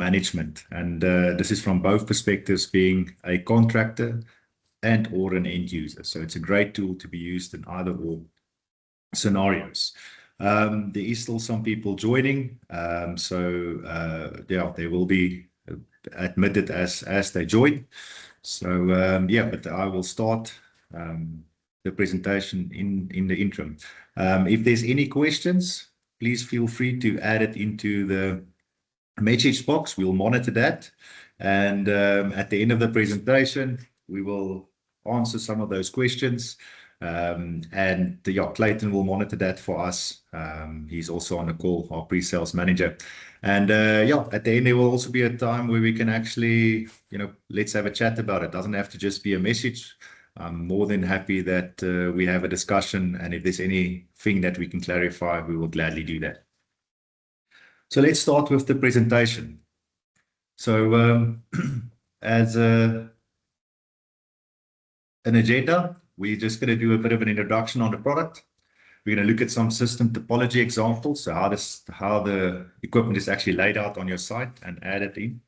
management. And this is from both perspectives, being a contractor and or an end user. So it's a great tool to be used in either or scenarios. There is still some people joining. Yeah, they will be admitted as they join. So yeah, but I will start the presentation in the interim. If there's any questions, please feel free to add it into the message box. We'll monitor that. And at the end of the presentation, we will answer some of those questions. And yeah, Clayton will monitor that for us. He's also on the call, our pre-sales manager. And yeah, at the end, there will also be a time where we can actually, let's have a chat about it. Doesn't have to just be a message. I'm more than happy that we have a discussion. And if there's anything that we can clarify, we will gladly do that. So let's start with the presentation. So as an agenda, we're just going to do a bit of an introduction on the product. We're going to look at some system topology examples, so how the equipment is actually laid out on your site and add it in.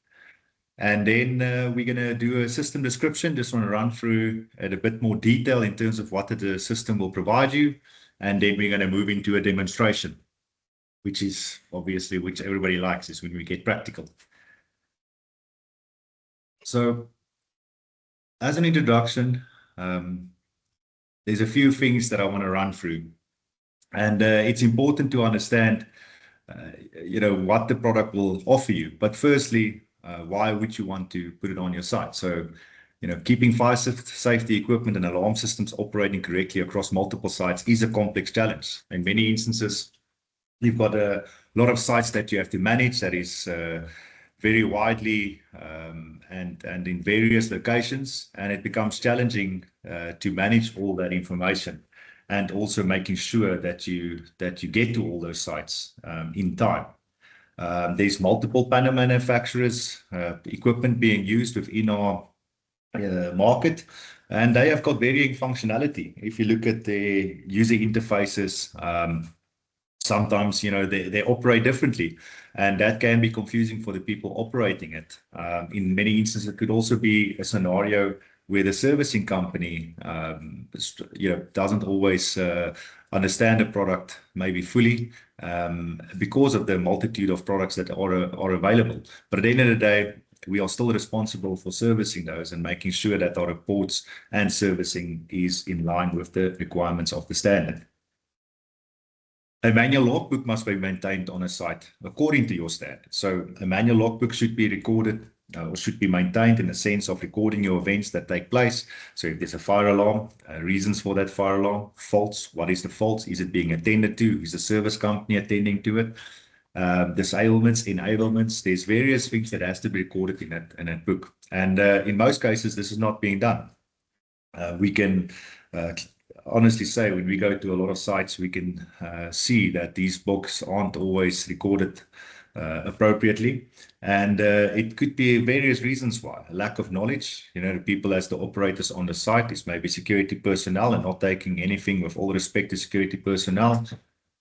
And then we're going to do a system description, just want to run through at a bit more detail in terms of what the system will provide you. And then we're going to move into a demonstration, which is obviously, which everybody likes, is when we get practical. So as an introduction, there's a few things that I want to run through. And it's important to understand, what the product will offer you. But firstly, why would you want to put it on your site? So, keeping fire safety equipment and alarm systems operating correctly across multiple sites is a complex challenge. In many instances, you've got a lot of sites that you have to manage that is very widely and in various locations, and it becomes challenging to manage all that information, and also making sure that you get to all those sites in time. There's multiple panel manufacturers, equipment being used within our market, and they have got varying functionality. If you look at the user interfaces, sometimes, they operate differently, and that can be confusing for the people operating it. In many instances, it could also be a scenario where the servicing company, doesn't always understand the product maybe fully because of the multitude of products that are available. But at the end of the day, we are still responsible for servicing those and making sure that our reports and servicing is in line with the requirements of the standard. A manual logbook must be maintained on a site according to your standard. So a manual logbook should be recorded or should be maintained in the sense of recording your events that take place. So if there's a fire alarm, reasons for that fire alarm, faults, what is the faults? Is it being attended to? Is the service company attending to it? Disablements, enablements, there's various things that has to be recorded in that book. And in most cases, this is not being done. We can honestly say when we go to a lot of sites, we can see that these books aren't always recorded appropriately. And it could be various reasons why. A lack of knowledge, the people as the operators on the site is maybe security personnel and not taking anything with all respect to security personnel.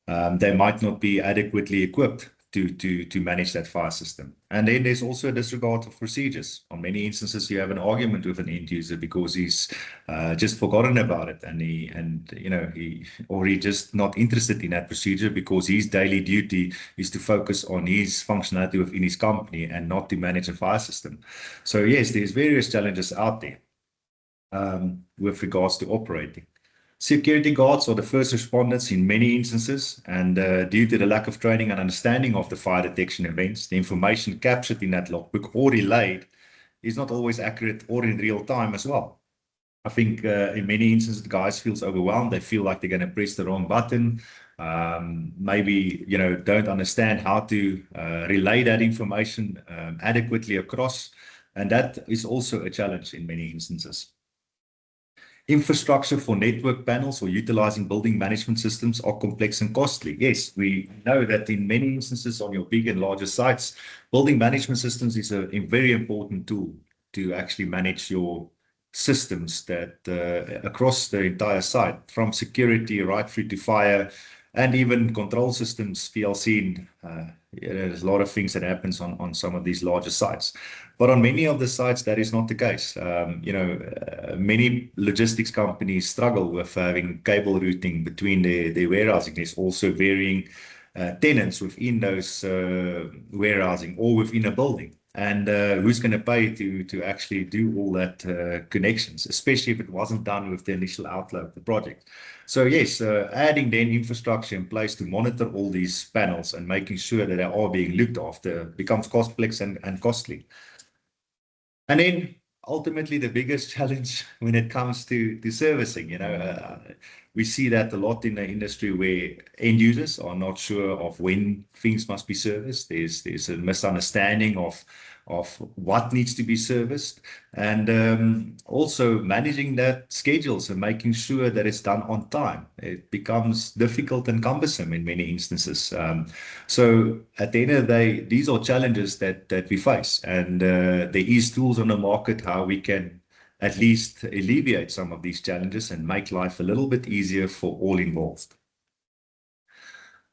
They might not be adequately equipped to manage that fire system. And then there's also a disregard of procedures. On many instances, you have an argument with an end user because he's just forgotten about it, and he's just not interested in that procedure because his daily duty is to focus on his functionality within his company and not to manage a fire system. So yes, there's various challenges out there with regards to operating. Security guards are the first responders in many instances, and due to the lack of training and understanding of the fire detection events, the information captured in that logbook or relayed is not always accurate or in real time as well. I think in many instances, the guys feels overwhelmed. They feel like they're going to press the wrong button. Maybe, don't understand how to relay that information adequately across. And that is also a challenge in many instances. Infrastructure for network panels or utilizing building management systems are complex and costly. Yes, we know that in many instances on your big and larger sites, building management systems is a very important tool to actually manage your systems that across the entire site, from security right through to fire, and even control systems, PLC. There's a lot of things that happens on some of these larger sites. But on many of the sites, that is not the case. Many logistics companies struggle with having cable routing between their warehousing. There's also varying tenants within those warehousing or within a building. And who's going to pay to actually do all that connections, especially if it wasn't done with the initial outlook of the project. So yes, adding then infrastructure in place to monitor all these panels and making sure that they are being looked after becomes complex and costly. And then ultimately the biggest challenge when it comes to servicing, we see that a lot in the industry where end users are not sure of when things must be serviced. There's a misunderstanding of what needs to be serviced, and also managing that schedules and making sure that it's done on time. It becomes difficult and cumbersome in many instances. So at the end of the day, these are challenges that we face, and there is tools on the market how we can at least alleviate some of these challenges and make life a little bit easier for all involved.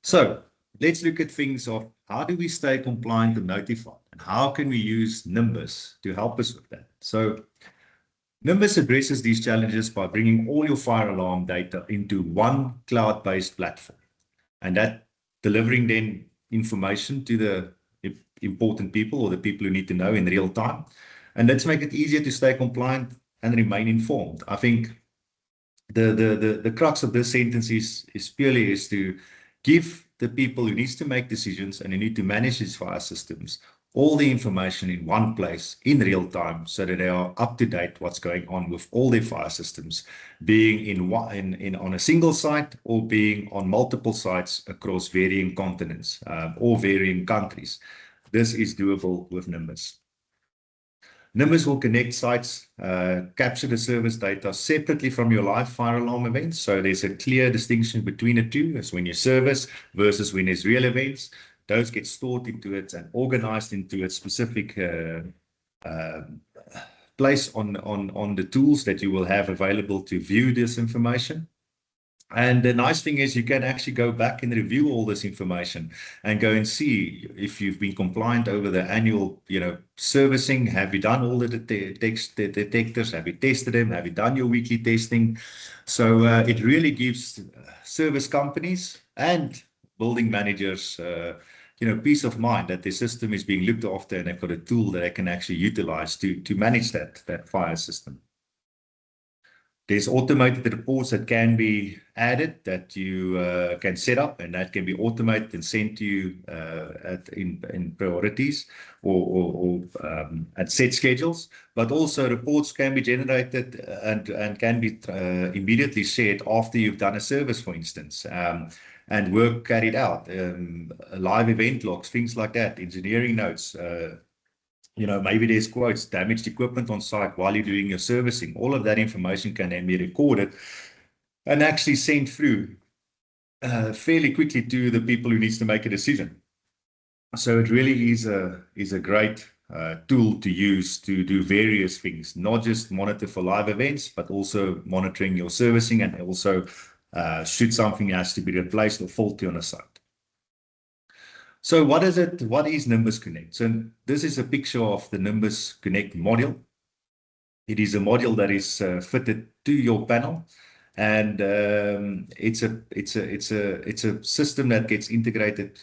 So let's look at things of how do we stay compliant and notified, and how can we use Nimbus to help us with that. So Nimbus addresses these challenges by bringing all your fire alarm data into one cloud-based platform, and that delivering then information to the important people or the people who need to know in real time. And let's make it easier to stay compliant and remain informed. I think the crux of this sentence is purely to give the people who needs to make decisions and who need to manage these fire systems all the information in one place in real time, so that they are up to date what's going on with all their fire systems, being on a single site or being on multiple sites across varying continents or varying countries. This is doable with Nimbus. Nimbus will connect sites, capture the service data separately from your live fire alarm events. So there's a clear distinction between the two, as when you service versus when there's real events. Those get stored into it and organized into a specific place on the tools that you will have available to view this information. And the nice thing is you can actually go back and review all this information and go and see if you've been compliant over the annual, servicing. Have you done all the detectors? Have you tested them? Have you done your weekly testing? So it really gives service companies and building managers, peace of mind that the system is being looked after and they've got a tool that they can actually utilize to manage that fire system. There's automated reports that can be added that you can set up, and that can be automated and sent to you in priorities or at set schedules. But also reports can be generated and can be immediately shared after you've done a service, for instance, and work carried out, live event logs, things like that, engineering notes. Maybe there's quotes, damaged equipment on site while you're doing your servicing. All of that information can then be recorded and actually sent through fairly quickly to the people who needs to make a decision. So it really is a great tool to use to do various things, not just monitor for live events, but also monitoring your servicing, and also should something has to be replaced or faulty on a site. So what is Nimbus Connect? So this is a picture of the Nimbus Connect module. It is a module that is fitted to your panel, and it's a system that gets integrated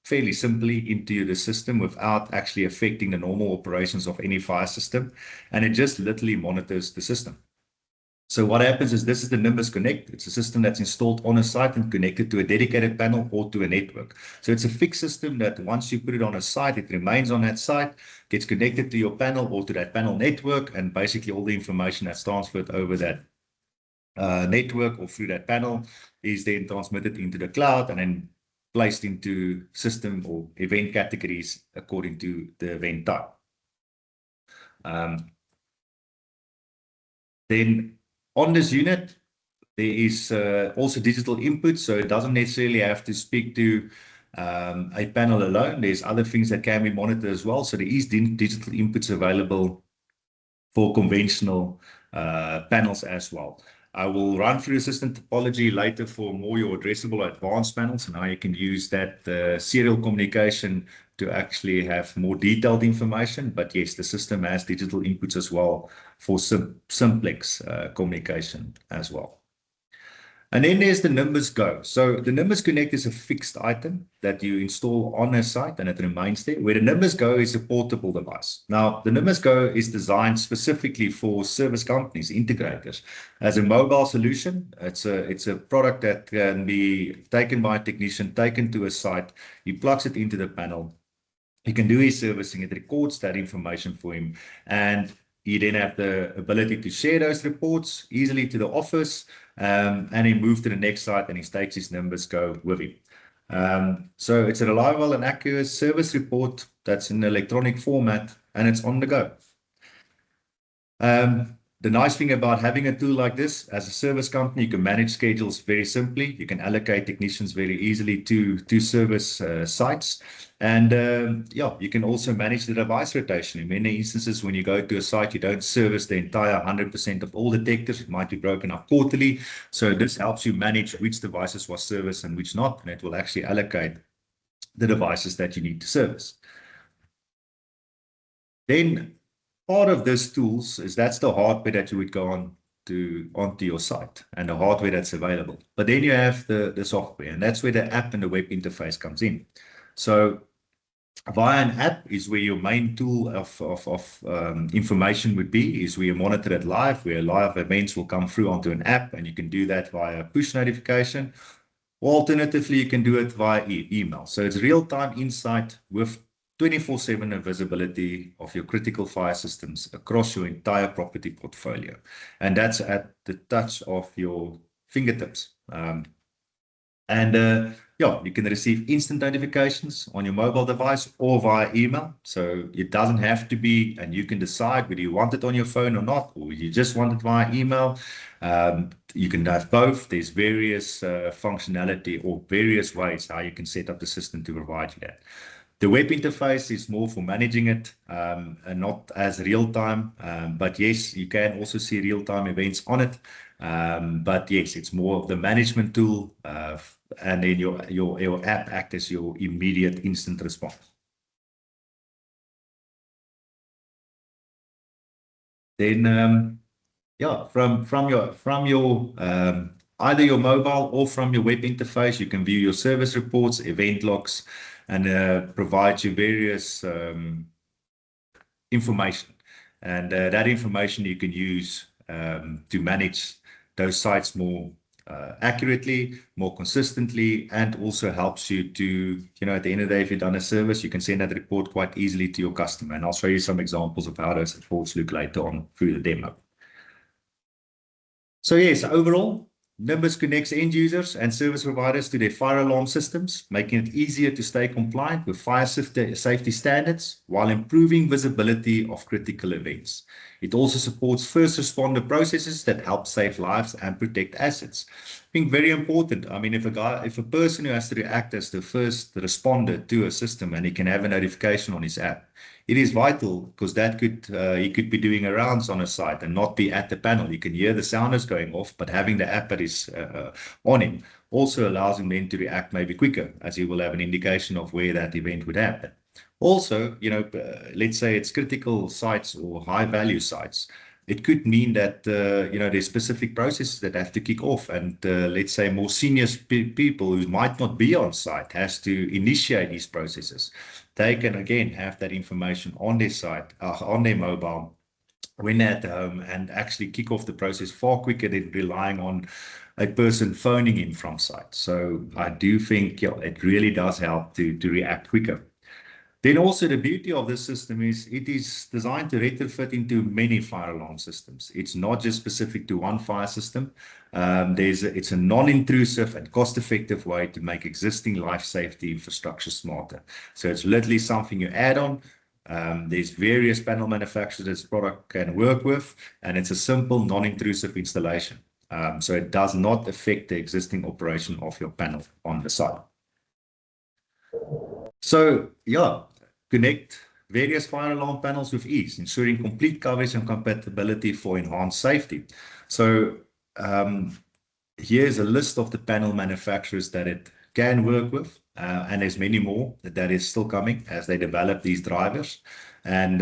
fairly simply into the system without actually affecting the normal operations of any fire system, and it just literally monitors the system. So what happens is, this is the Nimbus Connect. It's a system that's installed on a site and connected to a dedicated panel or to a network. So it's a fixed system that once you put it on a site, it remains on that site, gets connected to your panel or to that panel network, and basically all the information that's transferred over that network or through that panel is then transmitted into the cloud and then placed into system or event categories according to the event type. Then on this unit, there is also digital input, so it doesn't necessarily have to speak to a panel alone. There's other things that can be monitored as well. So there is digital inputs available for conventional panels as well. I will run through system topology later for more your addressable advanced panels and how you can use that serial communication to actually have more detailed information. But yes, the system has digital inputs as well for simplex communication as well. And then there's the Nimbus Go. So the Nimbus Connect is a fixed item that you install on a site and it remains there, where the Nimbus Go is a portable device. Now, the Nimbus Go is designed specifically for service companies, integrators. As a mobile solution, it's a product that can be taken by a technician, taken to a site, he plugs it into the panel, he can do his servicing, it records that information for him, and you then have the ability to share those reports easily to the office, and he moves to the next site and he takes his Nimbus Go with him. So it's a reliable and accurate service report that's in electronic format and it's on the go. The nice thing about having a tool like this, as a service company, you can manage schedules very simply. You can allocate technicians very easily to service sites. And yeah, you can also manage the device rotation. In many instances, when you go to a site, you don't service the entire 100% of all detectors. It might be broken up quarterly. So this helps you manage which devices was serviced and which not. And it will actually allocate the devices that you need to service. Then part of this tools is that's the hardware that you would go onto your site and the hardware that's available. But then you have the software, and that's where the app and the web interface comes in. So via an app is where your main tool of information would be, is where you monitor it live, where live events will come through onto an app, and you can do that via push notification. Or alternatively, you can do it via email. So it's real-time insight with 24/7 visibility of your critical fire systems across your entire property portfolio. And that's at the touch of your fingertips. Yeah, you can receive instant notifications on your mobile device or via email. So it doesn't have to be, and you can decide whether you want it on your phone or not, or you just want it via email. You can have both. There's various functionality or various ways how you can set up the system to provide you that. The web interface is more for managing it and not as real-time. But yes, you can also see real-time events on it. But yes, it's more of the management tool, and then your app acts as your immediate instant response. Then yeah, from your either your mobile or from your web interface, you can view your service reports, event logs, and provide you various information. And that information you can use to manage those sites more accurately, more consistently, and also helps you to, at the end of the day, if you've done a service, you can send that report quite easily to your customer. And I'll show you some examples of how those reports look later on through the demo. So yes, overall, Nimbus connects end users and service providers to their fire alarm systems, making it easier to stay compliant with fire safety standards while improving visibility of critical events. It also supports first responder processes that help save lives and protect assets. I think very important. I mean, if a person who has to react as the first responder to a system and he can have a notification on his app, it is vital, because that he could be doing a rounds on a site and not be at the panel. You can hear the sounders going off, but having the app that is on him also allows him then to react maybe quicker, as he will have an indication of where that event would happen. Also, let's say it's critical sites or high value sites. It could mean that, there's specific processes that have to kick off, and let's say more senior people who might not be on site has to initiate these processes. They can again have that information on their site, on their mobile, when they're at home, and actually kick off the process far quicker than relying on a person phoning in from site. So I do think it really does help to react quicker. Then also the beauty of this system is it is designed to retrofit into many fire alarm systems. It's not just specific to one fire system. It's a non-intrusive and cost-effective way to make existing life safety infrastructure smarter. So it's literally something you add on. There's various panel manufacturers this product can work with, and it's a simple non-intrusive installation. So it does not affect the existing operation of your panel on the site. So yeah, connect various fire alarm panels with ease, ensuring complete coverage and compatibility for enhanced safety. So here's a list of the panel manufacturers that it can work with, and there's many more that is still coming as they develop these drivers. And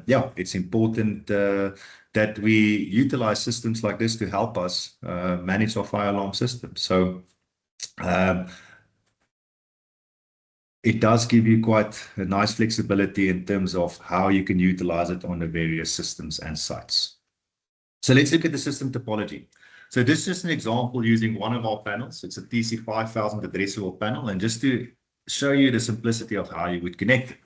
yeah, it's important that we utilize systems like this to help us manage our fire alarm system. So it does give you quite a nice flexibility in terms of how you can utilize it on the various systems and sites. So let's look at the system topology. So this is just an example using one of our panels. It's a TC5000 addressable panel. And just to show you the simplicity of how you would connect it.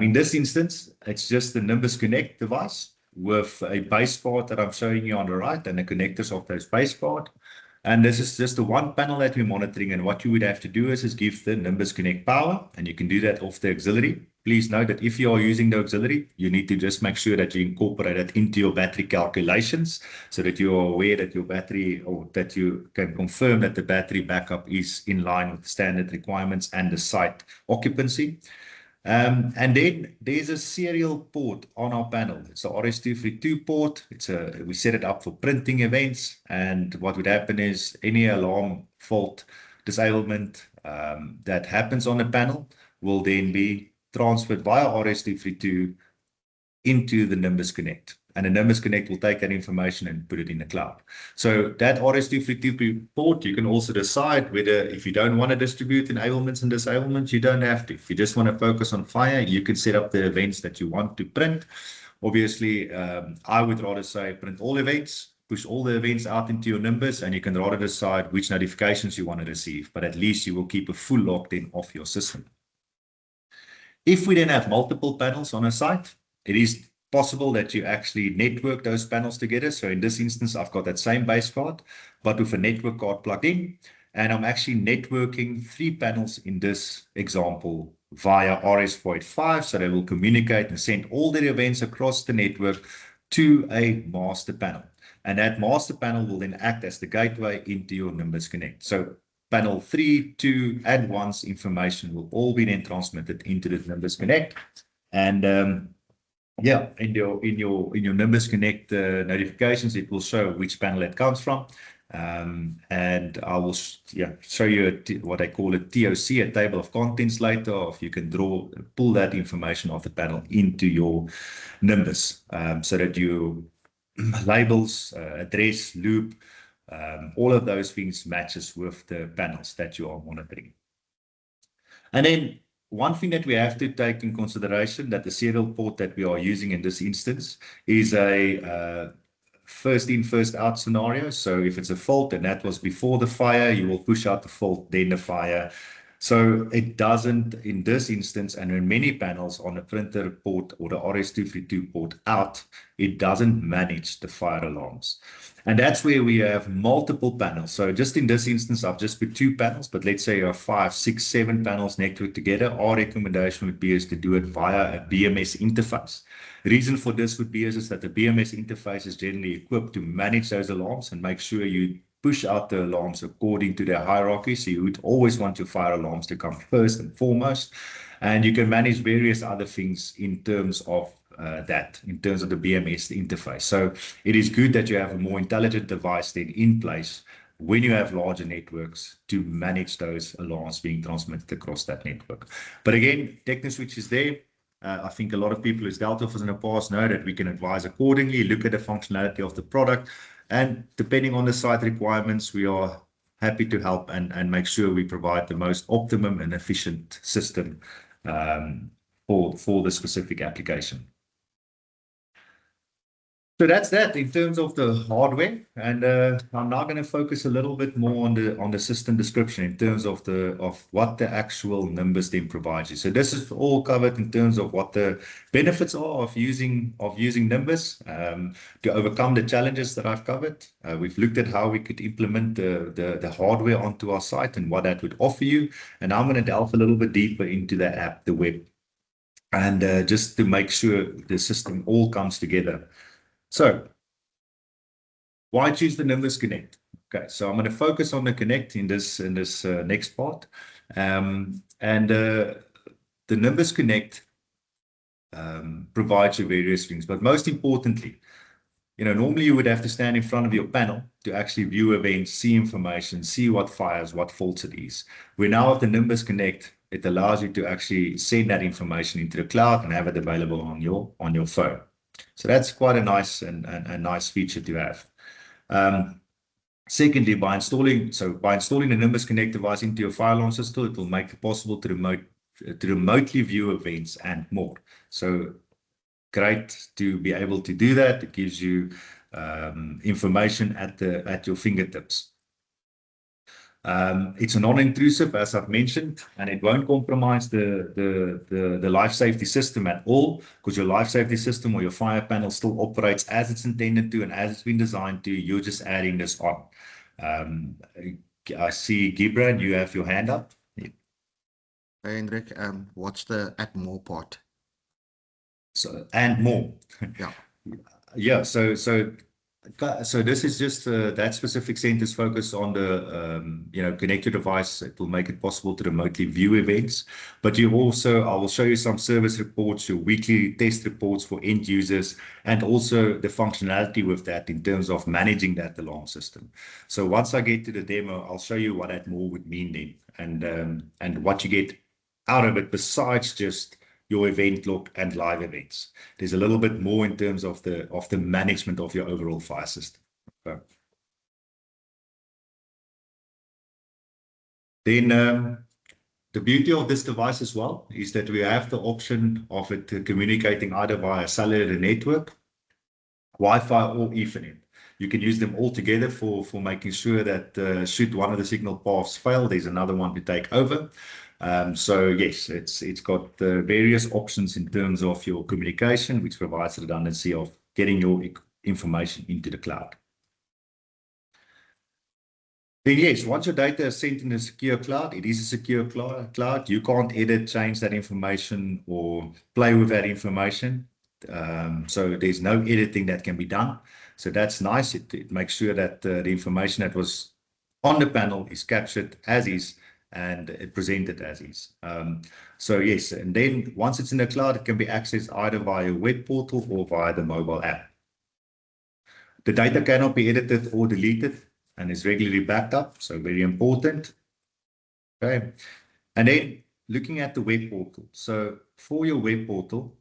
In this instance, it's just the Nimbus Connect device with a base card that I'm showing you on the right and the connectors of those base card. And this is just the one panel that we're monitoring. And what you would have to do is give the Nimbus Connect power, and you can do that off the auxiliary. Please note that if you are using the auxiliary, you need to just make sure that you incorporate it into your battery calculations so that you are aware that your battery, or that you can confirm that the battery backup is in line with the standard requirements and the site occupancy. And then there's a serial port on our panel. It's a RS-232 port. We set it up for printing events. And what would happen is any alarm fault disablement that happens on the panel will then be transferred via RS-232 into the Nimbus Connect. And the Nimbus Connect will take that information and put it in the cloud. So that RS-232 port, you can also decide whether, if you don't want to distribute enablements and disablements, you don't have to. If you just want to focus on fire, you can set up the events that you want to print. Obviously, I would rather say print all events, push all the events out into your Nimbus, and you can rather decide which notifications you want to receive. But at least you will keep a full locked-in of your system. If we then have multiple panels on a site, it is possible that you actually network those panels together. So in this instance, I've got that same base card, but with a network card plugged in, and I'm actually networking 3 panels in this example via RS-485. So they will communicate and send all their events across the network to a master panel. And that master panel will then act as the gateway into your Nimbus Connect. So panel 3, 2, and 1's information will all be then transmitted into the Nimbus Connect. And yeah, in your Nimbus Connect notifications, it will show which panel it comes from. And I will show you what I call a TOC, a table of contents later, if you can pull that information of the panel into your Nimbus, so that you labels, address, loop, all of those things matches with the panels that you are monitoring. And then one thing that we have to take in consideration, that the serial port that we are using in this instance is a first in, first out scenario. So if it's a fault and that was before the fire, you will push out the fault, then the fire. So it doesn't, in this instance, and in many panels on the printer port or the RS-232 port out, it doesn't manage the fire alarms. And that's where we have multiple panels. So just in this instance, I've just put 2 panels, but let's say you have 5, 6, 7 panels networked together. Our recommendation would be is to do it via a BMS interface. The reason for this would be is that the BMS interface is generally equipped to manage those alarms and make sure you push out the alarms according to their hierarchy. So you would always want your fire alarms to come first and foremost. And you can manage various other things in terms of in terms of the BMS interface. So it is good that you have a more intelligent device then in place when you have larger networks to manage those alarms being transmitted across that network. But again, TechnoSwitch is there. I think a lot of people who's dealt with us in the past know that we can advise accordingly, look at the functionality of the product, and depending on the site requirements, we are happy to help and make sure we provide the most optimum and efficient system for the specific application. So that's that in terms of the hardware, and I'm now going to focus a little bit more on the system description in terms of what the actual Nimbus then provides you. So this is all covered in terms of what the benefits are of using Nimbus to overcome the challenges that I've covered. We've looked at how we could implement the hardware onto our site and what that would offer you, and I'm going to delve a little bit deeper into the app, the web, and just to make sure the system all comes together. So why choose the Nimbus Connect? Okay, so I'm going to focus on the Connect in this next part. The Nimbus Connect provides you various things, but most importantly, Normally you would have to stand in front of your panel to actually view events, see information, see what fires, what faults it is. We now have the Nimbus Connect. It allows you to actually send that information into the cloud and have it available on your phone. So that's quite a nice and a nice feature to have. Secondly, by installing the Nimbus Connect device into your fire alarm system, it will make it possible to remotely view events and more. So great to be able to do that. It gives you information at your fingertips. It's non-intrusive, as I've mentioned, and it won't compromise the life safety system at all, because your life safety system or your fire panel still operates as it's intended to and as it's been designed to. You're just adding this on. I see, Gibran, you have your hand up. Hey, Hendrik, what's the add more part? So, and more. Yeah. Yeah, so this is just that specific sentence focus on the connect your device. It will make it possible to remotely view events, but I will show you some service reports, your weekly test reports for end users, and also the functionality with that in terms of managing that alarm system. So once I get to the demo, I'll show you what that more would mean then, and what you get out of it besides just your event log and live events. There's a little bit more in terms of the management of your overall fire system. Okay. Then the beauty of this device as well is that we have the option of it communicating either via cellular network, Wi-Fi, or Ethernet. You can use them all together for making sure that should one of the signal paths fail, there's another one to take over. So yes, it's got various options in terms of your communication, which provides redundancy of getting your information into the cloud. Then yes, once your data is sent in a secure cloud, it is a secure cloud. You can't edit, change that information, or play with that information. So there's no editing that can be done. So that's nice. It makes sure that the information that was on the panel is captured as is, and it presented as is. So yes, and then once it's in the cloud, it can be accessed either via a web portal or via the mobile app. The data cannot be edited or deleted and is regularly backed up, so very important. Okay, and then looking at the web portal. So for your web portal,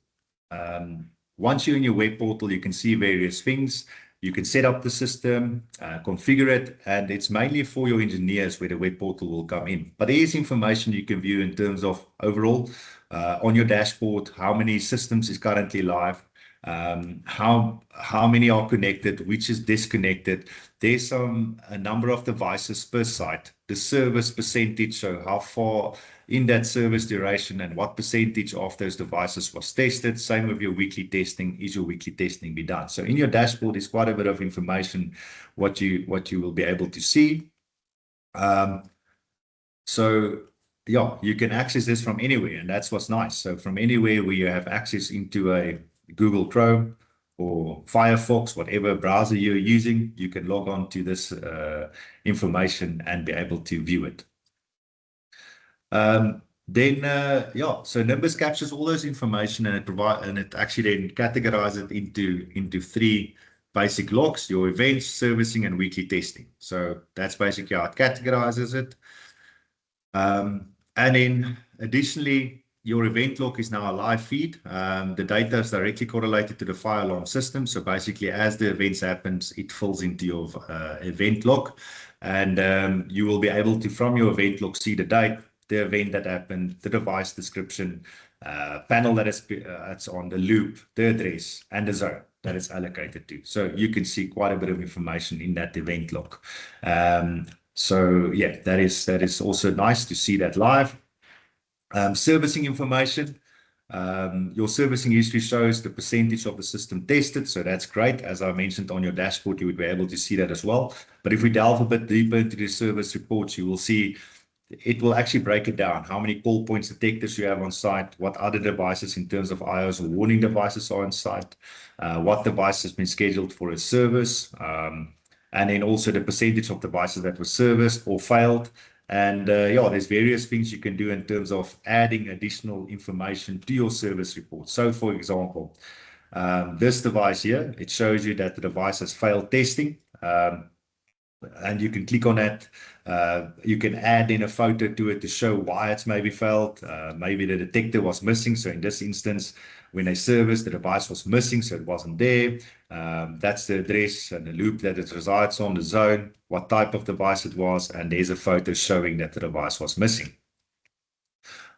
once you're in your web portal, you can see various things. You can set up the system, configure it, and it's mainly for your engineers where the web portal will come in. But there is information you can view in terms of overall on your dashboard, how many systems is currently live, how many are connected, which is disconnected. There's a number of devices per site, the service percentage, so how far in that service duration and what percentage of those devices was tested. Same with your weekly testing. Is your weekly testing be done? So in your dashboard is quite a bit of information what you will be able to see. So yeah, you can access this from anywhere, and that's what's nice. So from anywhere where you have access into a Google Chrome or Firefox, whatever browser you're using, you can log on to this information and be able to view it. Yeah, so Nimbus captures all those information, and it actually then categorizes it into three basic logs: your events, servicing, and weekly testing. So that's basically how it categorizes it. And then additionally, your event log is now a live feed. The data is directly correlated to the fire alarm system. So basically, as the events happens, it fills into your event log, and you will be able to, from your event log, see the date, the event that happened, the device description, panel that it's on, the loop, the address, and the zone that it's allocated to. So you can see quite a bit of information in that event log. So yeah, that is also nice to see that live. Servicing information. Your servicing history shows the percentage of the system tested, so that's great. As I mentioned on your dashboard, you would be able to see that as well. But if we delve a bit deeper into the service reports, you will see it will actually break it down. How many call points detectors you have on site, what other devices in terms of iOS or warning devices are on site, what device has been scheduled for a service, and then also the percentage of devices that were serviced or failed. And yeah, there's various things you can do in terms of adding additional information to your service report. So for example, This device here, it shows you that the device has failed testing. And you can click on that. You can add in a photo to it to show why it's maybe failed. Maybe the detector was missing. So in this instance, when they serviced, the device was missing, so it wasn't there. That's the address and the loop that it resides on, the zone, what type of device it was, and there's a photo showing that the device was missing.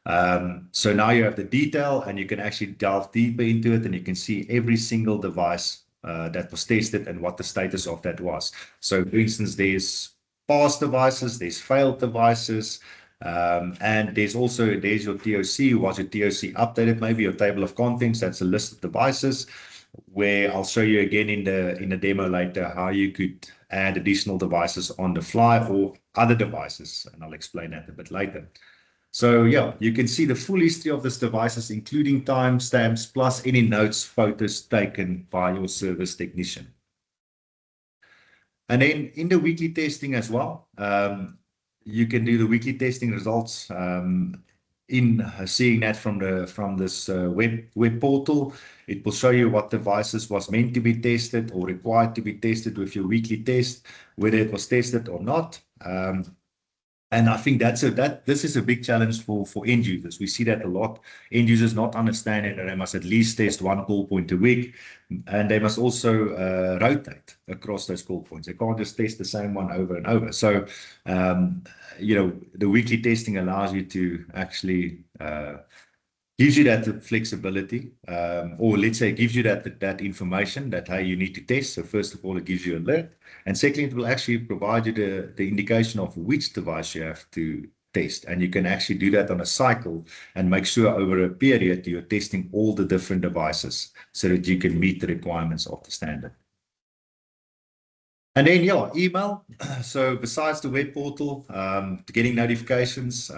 So now you have the detail, and you can actually delve deeper into it, and you can see every single device that was tested and what the status of that was. So for instance, there's passed devices, there's failed devices, and there's your TOC. Was your TOC updated? Maybe your table of contents, that's a list of devices, where I'll show you again in the demo later how you could add additional devices on the fly or other devices, and I'll explain that a bit later. So yeah, you can see the full history of this devices, including timestamps, plus any notes, photos taken by your service technician. And then in the weekly testing as well, you can do the weekly testing results in seeing that from this web portal. It will show you what devices was meant to be tested or required to be tested with your weekly test, whether it was tested or not. And I think this is a big challenge for end users. We see that a lot. End users not understanding that they must at least test one call point a week, and they must also rotate across those call points. They can't just test the same one over and over. So, the weekly testing allows you to actually gives you that flexibility, or let's say gives you that information that, hey, you need to test. So first of all, it gives you an alert. And secondly, it will actually provide you the indication of which device you have to test. And you can actually do that on a cycle and make sure over a period you're testing all the different devices so that you can meet the requirements of the standard. And then, yeah, email. So besides the web portal, getting notifications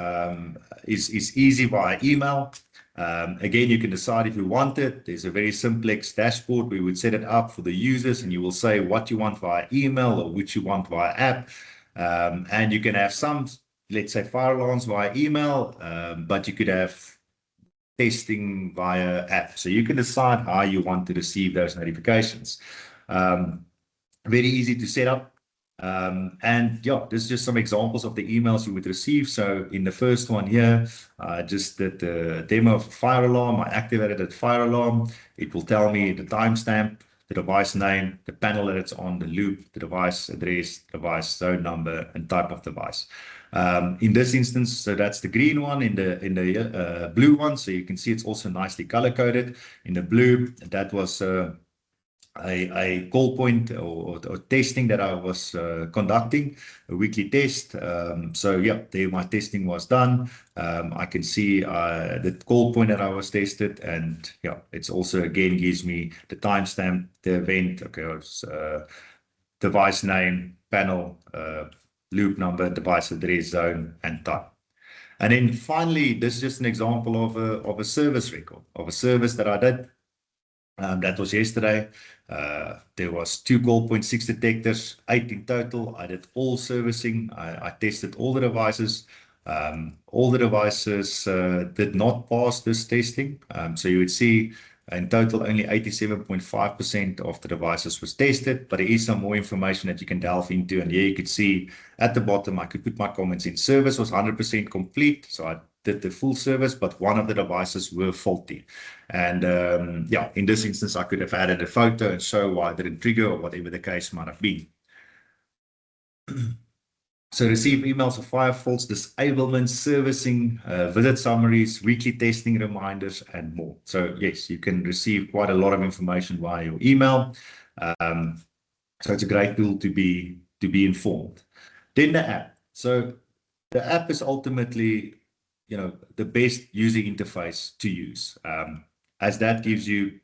is easy via email. Again, you can decide if you want it. There's a very simplex dashboard. We would set it up for the users, and you will say what you want via email or which you want via app. And you can have some, let's say, fire alarms via email, but you could have testing via app. So you can decide how you want to receive those notifications. Very easy to set up. And yeah, this is just some examples of the emails you would receive. So in the first one here, I just did the demo of a fire alarm. I activated that fire alarm. It will tell me the timestamp, the device name, the panel that it's on, the loop, the device address, device zone number, and type of device. In this instance, so that's the green one. In the blue one, so you can see it's also nicely color coded. In the blue, that was a call point or testing that I was conducting, a weekly test. So yeah, there my testing was done. I can see the call point that I was tested, and yeah, it's also again gives me the timestamp, the event, okay, device name, panel, loop number, device address, zone, and time. And then finally, this is just an example of a service record, of a service that I did. That was yesterday. There was 2 call point, 6 detectors, 8 in total. I did all servicing. I tested all the devices. All the devices did not pass this testing. So you would see in total only 87.5% of the devices was tested, but there is some more information that you can delve into. And here you could see at the bottom, I could put my comments in. Service was 100% complete. So I did the full service, but one of the devices were faulty. And yeah, in this instance, I could have added a photo and show why it didn't trigger or whatever the case might have been. So receive emails of fire faults, disablements, servicing, visit summaries, weekly testing reminders, and more. So yes, you can receive quite a lot of information via your email. So it's a great tool to be informed. Then the app. So the app is ultimately, the best user interface to use, as that gives you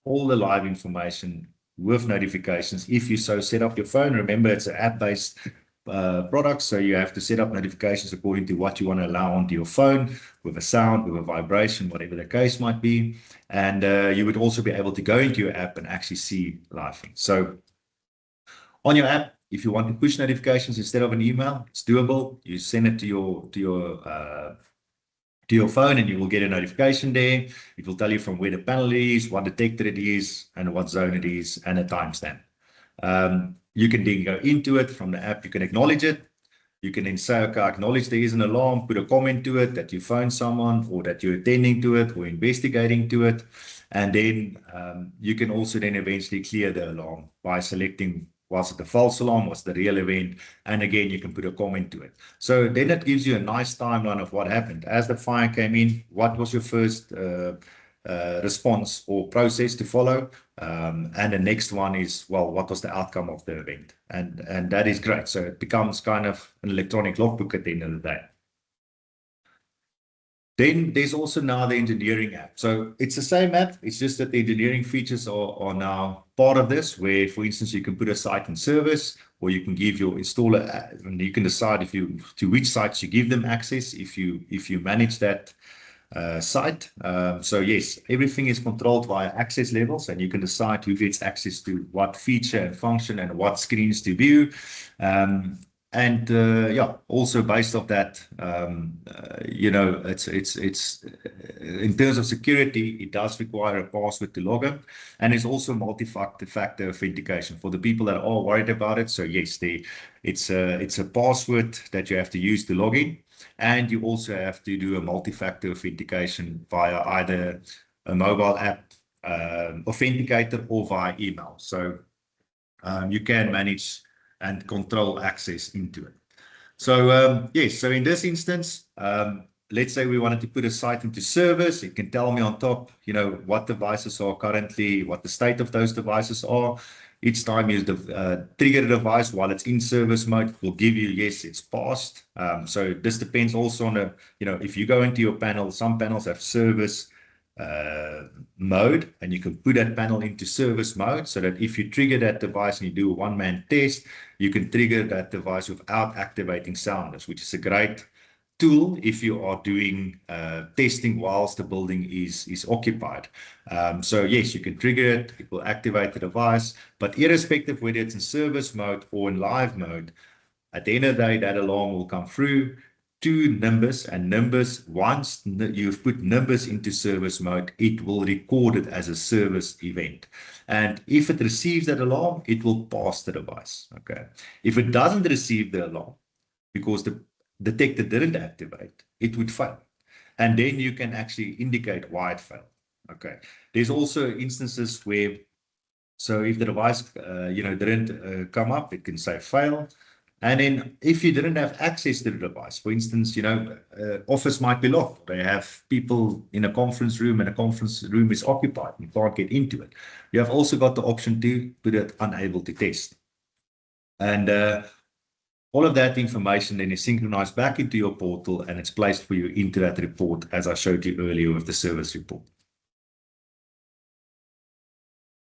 all the live information with notifications. If you so set up your phone, remember it's an app-based product, so you have to set up notifications according to what you want to allow onto your phone, with a sound, with a vibration, whatever the case might be. And you would also be able to go into your app and actually see live things. So on your app, if you want to push notifications instead of an email, it's doable. You send it to your to your phone, and you will get a notification there. It will tell you from where the panel is, what detector it is, and what zone it is, and a timestamp. You can then go into it from the app. You can acknowledge it. You can then say, okay, acknowledge there is an alarm, put a comment to it that you phoned someone or that you're attending to it or investigating to it. And then you can also then eventually clear the alarm by selecting, was it a false alarm, was it the real event? And again, you can put a comment to it. So then it gives you a nice timeline of what happened. As the fire came in, what was your first response or process to follow? And the next one is, well, what was the outcome of the event? And that is great. So it becomes kind of an electronic logbook at the end of the day. Then there's also now the engineering app. So it's the same app. It's just that the engineering features are now part of this, where, for instance, you can put a site in service, or you can give your installer, and you can decide if you to which sites you give them access if you manage that site. So yes, everything is controlled via access levels, and you can decide who gets access to what feature and function and what screens to view. Yeah, also based off that, it's in terms of security, it does require a password to log in, and it's also multi-factor authentication for the people that are worried about it. So yes, it's a password that you have to use to log in, and you also have to do a multi-factor authentication via either a mobile app authenticator or via email. So you can manage and control access into it. So yes, so in this instance, let's say we wanted to put a site into service. It can tell me on top, what devices are currently, what the state of those devices are. Each time you trigger the device while it's in service mode, it will give you, yes, it's passed. So this depends also on if you go into your panel, some panels have service mode, and you can put that panel into service mode so that if you trigger that device and you do a one-man test, you can trigger that device without activating sounders, which is a great tool if you are doing testing whilst the building is occupied. So yes, you can trigger it, it will activate the device, but irrespective whether it's in service mode or in live mode, at the end of the day, that alarm will come through to Nimbus, and Nimbus, once you've put Nimbus into service mode, it will record it as a service event. And if it receives that alarm, it will pass the device. Okay. If it doesn't receive the alarm because the detector didn't activate, it would fail. And then you can actually indicate why it failed. Okay. There's also instances where, so if the device, didn't come up, it can say fail. And then if you didn't have access to the device, for instance, office might be locked. They have people in a conference room and a conference room is occupied. You can't get into it. You have also got the option to put it unable to test. And all of that information then is synchronized back into your portal, and it's placed for you into that report, as I showed you earlier with the service report.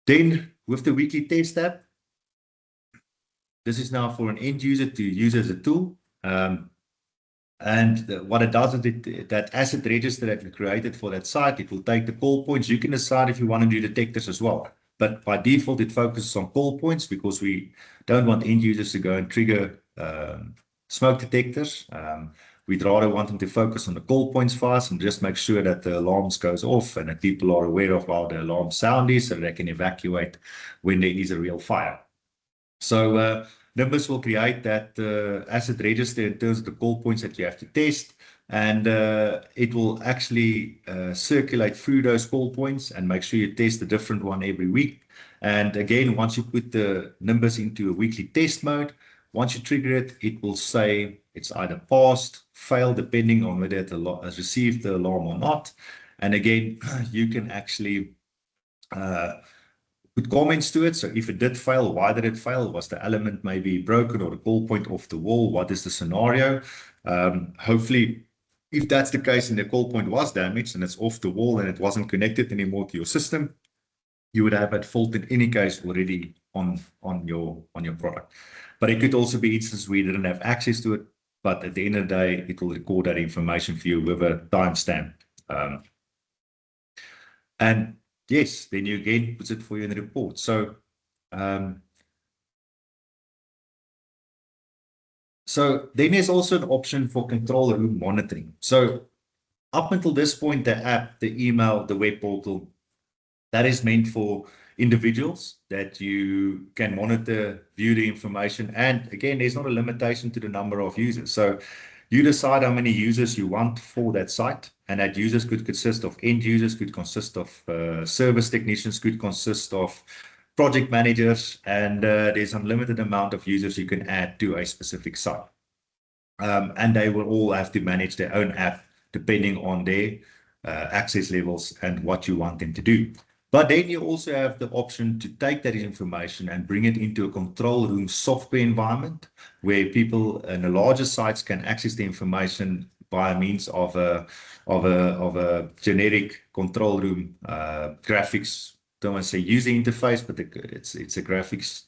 Then with the weekly test app, this is now for an end user to use as a tool. And what it does is that asset register that we created for that site, it will take the call points. You can decide if you want to do detectors as well. But by default, it focuses on call points because we don't want end users to go and trigger smoke detectors. We'd rather want them to focus on the call points first and just make sure that the alarms goes off and that people are aware of how the alarm sound is so they can evacuate when there is a real fire. So Nimbus will create that asset register in terms of the call points that you have to test, and it will actually circulate through those call points and make sure you test a different one every week. And again, once you put the Nimbus into a weekly test mode, once you trigger it, it will say it's either passed, failed, depending on whether it has received the alarm or not. And again, you can actually put comments to it. So if it did fail, why did it fail? Was the element maybe broken or the call point off the wall? What is the scenario? Hopefully, if that's the case and the call point was damaged and it's off the wall and it wasn't connected anymore to your system, you would have that fault in any case already on your product. But it could also be instances where you didn't have access to it, but at the end of the day, it will record that information for you with a timestamp. And yes, then you again puts it for you in the report. So then there's also an option for control room monitoring. So up until this point, the app, the email, the web portal, that is meant for individuals that you can monitor, view the information. And again, there's not a limitation to the number of users. So you decide how many users you want for that site. And that users could consist of end users, could consist of service technicians, could consist of project managers. And there's unlimited amount of users you can add to a specific site. And they will all have to manage their own app depending on their access levels and what you want them to do. But then you also have the option to take that information and bring it into a control room software environment where people in the larger sites can access the information by means of a generic control room graphics. Don't want to say user interface, but it's a graphics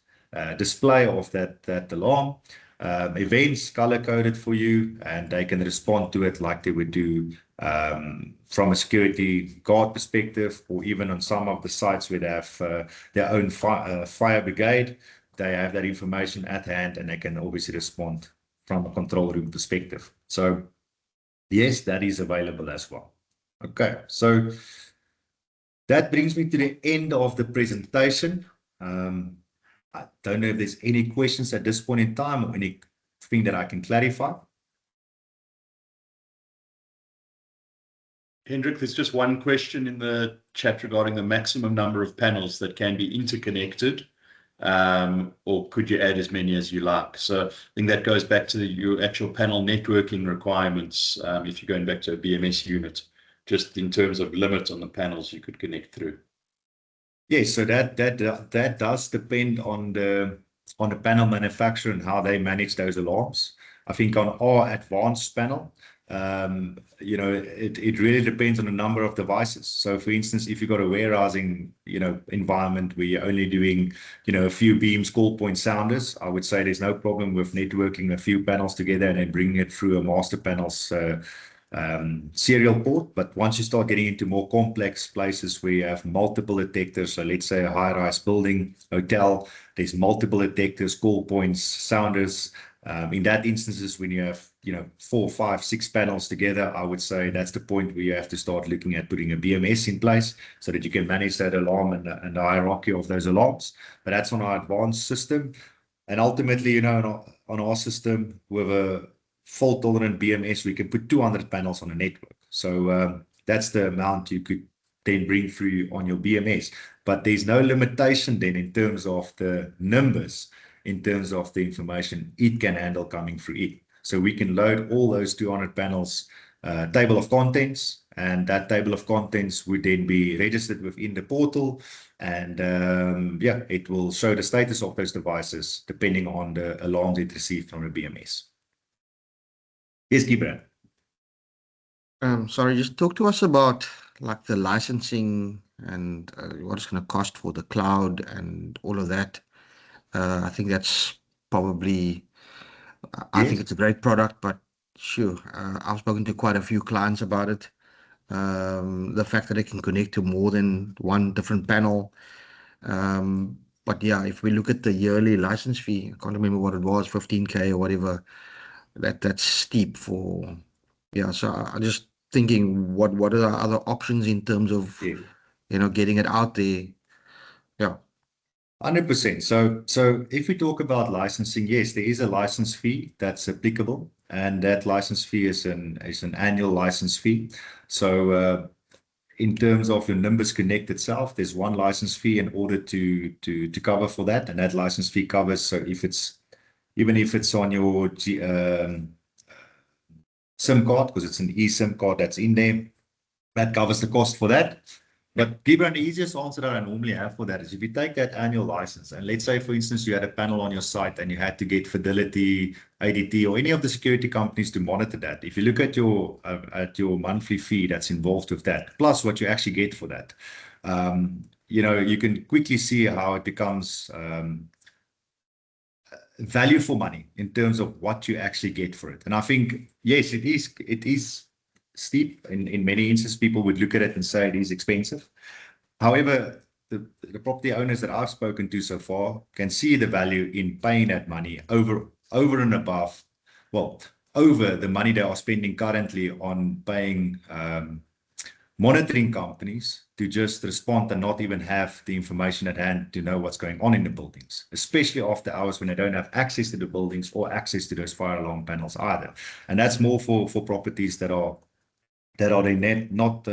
display of that alarm. Events color-coded for you, and they can respond to it like they would do from a security guard perspective, or even on some of the sites where they have their own fire brigade. They have that information at hand, and they can obviously respond from a control room perspective. So yes, that is available as well. Okay, so that brings me to the end of the presentation. I don't know if there's any questions at this point in time or anything that I can clarify. Hendrik, there's just one question in the chat regarding the maximum number of panels that can be interconnected, or could you add as many as you like? So I think that goes back to your actual panel networking requirements. If you're going back to a BMS unit, just in terms of limit on the panels you could connect through. Yes, so that does depend on the panel manufacturer and how they manage those alarms. I think on our advanced panel, you know, it really depends on the number of devices. So for instance, if you've got a warehousing, you know, environment where you're only doing, you know, a few beams, call point sounders, I would say there's no problem with networking a few panels together and then bringing it through a master panels serial port. But once you start getting into more complex places where you have multiple detectors, so let's say a high-rise building, hotel, there's multiple detectors, call points, sounders. In that instances, when you have, you know, 4, 5, 6 panels together, I would say that's the point where you have to start looking at putting a BMS in place so that you can manage that alarm and the hierarchy of those alarms. But that's on our advanced system. And ultimately, you know, on our system with a fault tolerant BMS, we can put 200 panels on a network. So that's the amount you could then bring through on your BMS. But there's no limitation then in terms of the numbers, in terms of the information it can handle coming through it. So we can load all those 200 panels table of contents, and that table of contents would then be registered within the portal. And yeah, it will show the status of those devices depending on the alarms it received from the BMS. Yes, Gibran. Sorry, just talk to us about like the licensing and what it's going to cost for the cloud and all of that. I think that's probably, I think it's a great product, but sure, I've spoken to quite a few clients about it. The fact that it can connect to more than one different panel. But yeah, if we look at the yearly license fee, I can't remember what it was, 15K or whatever, that's steep for, yeah. So I'm just thinking, what are the other options in terms of, Yeah. you know, getting it out there? Yeah. 100%. So if we talk about licensing, yes, there is a license fee that's applicable, and that license fee is an annual license fee. So in terms of the Nimbus Connect itself, there's one license fee in order to cover for that, and that license fee covers. So if it's even if it's on your SIM card, because it's an eSIM card that's in there, that covers the cost for that. But Gibran, the easiest answer that I normally have for that is if you take that annual license, and let's say, for instance, you had a panel on your site and you had to get Fidelity, ADT, or any of the security companies to monitor that. If you look at your monthly fee that's involved with that, plus what you actually get for that, you know, you can quickly see how it becomes value for money in terms of what you actually get for it. And I think, yes, it is steep. In many instances, people would look at it and say it is expensive. However, the property owners that I've spoken to so far can see the value in paying that money over and above, well, over the money they are spending currently on paying monitoring companies to just respond and not even have the information at hand to know what's going on in the buildings, especially after hours when they don't have access to the buildings or access to those fire alarm panels either. And that's more for properties that are not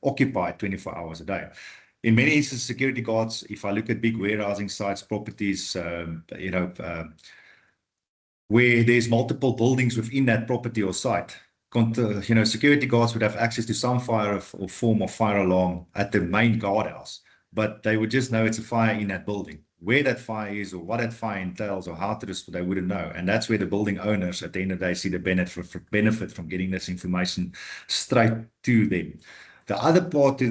occupied 24 hours a day. In many instances, security guards, if I look at big warehousing sites, properties, where there's multiple buildings within that property or site, security guards would have access to some fire or form of fire alarm at the main guardhouse, but they would just know it's a fire in that building. Where that fire is or what that fire entails or how to respond, they wouldn't know. And that's where the building owners at the end of the day see the benefit from getting this information straight to them. The other part to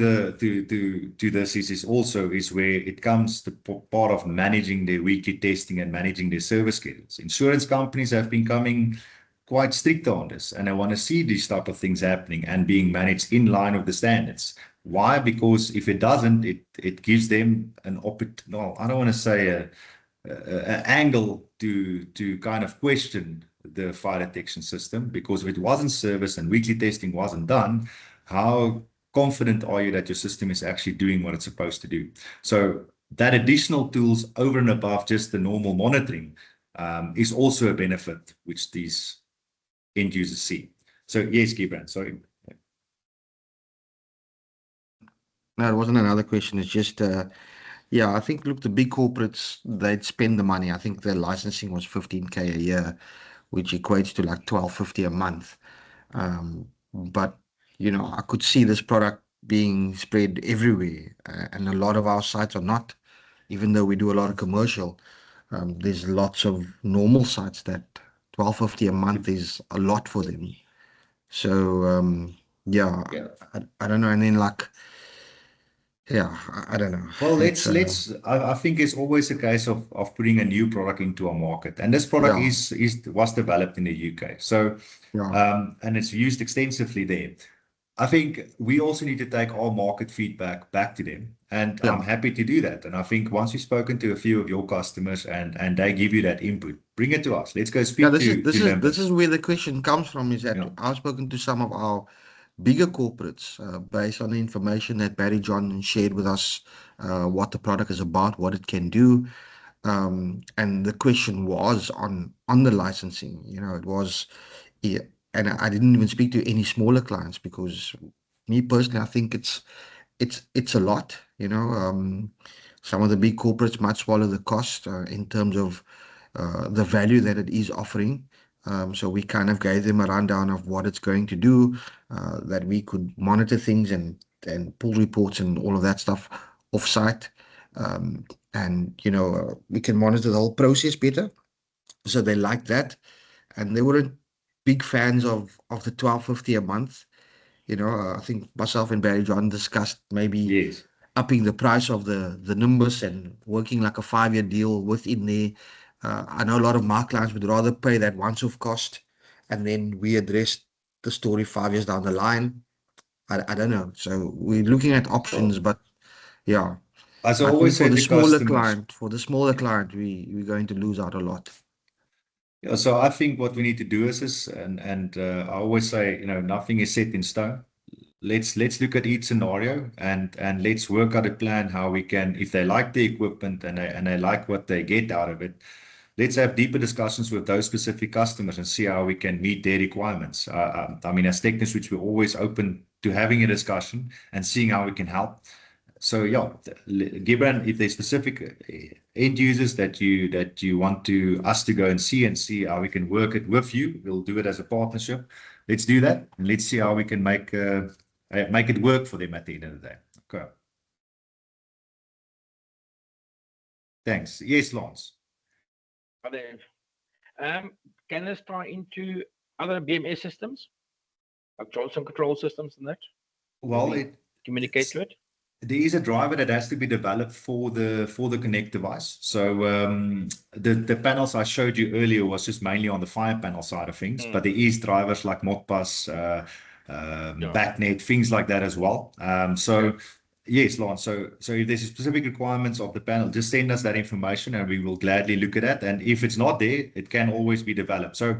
this is also where it comes to part of managing their weekly testing and managing their service schedules. Insurance companies have been coming quite strict on this, and I want to see these type of things happening and being managed in line with the standards. Why? Because if it doesn't, it gives them an no, I don't want to say an angle to kind of question the fire detection system, because if it wasn't serviced and weekly testing wasn't done, how confident are you that your system is actually doing what it's supposed to do? So that additional tools over and above just the normal monitoring is also a benefit which these end users see. So yes, Gibran, sorry. No, it wasn't another question. It's just, yeah, I think, look, the big corporates, they'd spend the money. I think their licensing was 15K a year, which equates to like 12.50 a month. But, I could see this product being spread everywhere. And a lot of our sites are not, even though we do a lot of commercial. There's lots of normal sites that 12.50 a month is a lot for them. So, yeah, I don't know. And then I don't know. Well, I think it's always a case of putting a new product into a market, and this product was developed in the UK. So, and it's used extensively there. I think we also need to take our market feedback back to them, and I'm happy to do that. And I think once you've spoken to a few of your customers and they give you that input, bring it to us. Let's go speak to them. This is where the question comes from, is that I've spoken to some of our bigger corporates based on the information that Barry John shared with us, what the product is about, what it can do. And the question was on the licensing. It was, and I didn't even speak to any smaller clients, because me personally, I think it's a lot. Some of the big corporates might swallow the cost in terms of the value that it is offering. So we kind of gave them a rundown of what it's going to do, that we could monitor things and pull reports and all of that stuff off-site. And, we can monitor the whole process better. So they liked that. And they weren't big fans of the 12.50 a month. I think myself and Barry John discussed maybe upping the price of the Nimbus and working like a 5-year deal within there. I know a lot of my clients would rather pay that once-off cost, and then we address the story 5 years down the line. I don't know. So we're looking at options, but yeah. As I always say, for the smaller client, we're going to lose out a lot. Yeah, so I think what we need to do is and I always say, nothing is set in stone. Let's look at each scenario and let's work out a plan how we can, if they like the equipment and they like what they get out of it, let's have deeper discussions with those specific customers and see how we can meet their requirements. I mean, as TechnoSwitch, we're always open to having a discussion and seeing how we can help. So yeah, Gibran, if there's specific end users that you want us to go and see how we can work it with you, we'll do it as a partnership. Let's do that, and let's see how we can make it work for them at the end of the day. Okay. Thanks. Yes, Lance. Can this tie into other BMS systems, like Johnson control systems and that? Well, communicate to it. There is a driver that has to be developed for the Connect device. So the panels I showed you earlier was just mainly on the fire panel side of things, but there is drivers like Modbus, BACnet, things like that as well. Yes, Lance. So if there's specific requirements of the panel, just send us that information and we will gladly look at that. And if it's not there, it can always be developed. So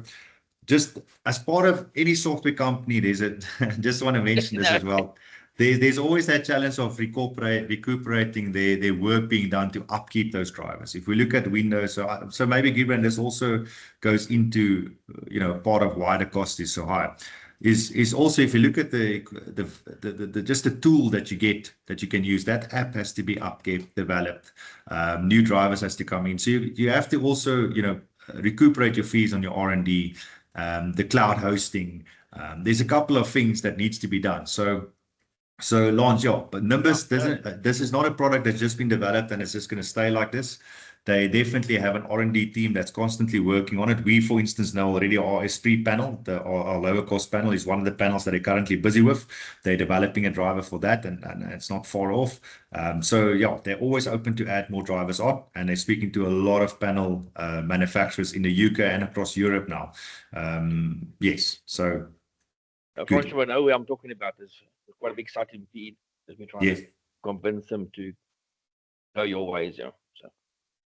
just as part of any software company, there's a just want to mention this as well. There's always that challenge of recuperating their work being done to upkeep those drivers. If we look at Windows, so maybe given this also goes into, you know, part of why the cost is so high. Is also, if you look at just the tool that you get that you can use, that app has to be upkept, developed, new drivers has to come in. So you have to also, you know, recuperate your fees on your R&D, the cloud hosting. There's a couple of things that needs to be done. So Lance, yeah, but Nimbus doesn't. This is not a product that's just been developed and it's just going to stay like this. They definitely have an R&D team that's constantly working on it. We, for instance, know already our S3 panel, our lower cost panel, is one of the panels that they're currently busy with. They're developing a driver for that, and it's not far off. So yeah, they're always open to add more drivers on, and they're speaking to a lot of panel manufacturers in the UK and across Europe now. Yes, so. First of all, know who I'm talking about. Is quite a big site in PE. Let me try to convince them to go your ways, yeah. So.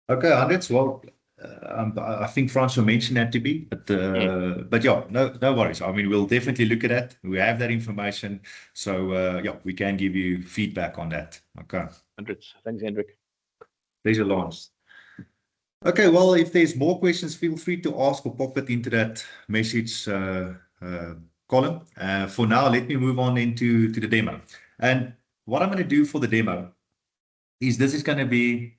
Okay, Andres, well, I think Francois mentioned that to me, but yeah, no worries. I mean, we'll definitely look at that. We have that information, so yeah, we can give you feedback on that. Okay. Thanks, Hendrik. Pleasure, Lance. Okay, well, if there's more questions, feel free to ask or pop it into that message column. For now, let me move on into the demo. And what I'm going to do for the demo is this is going to be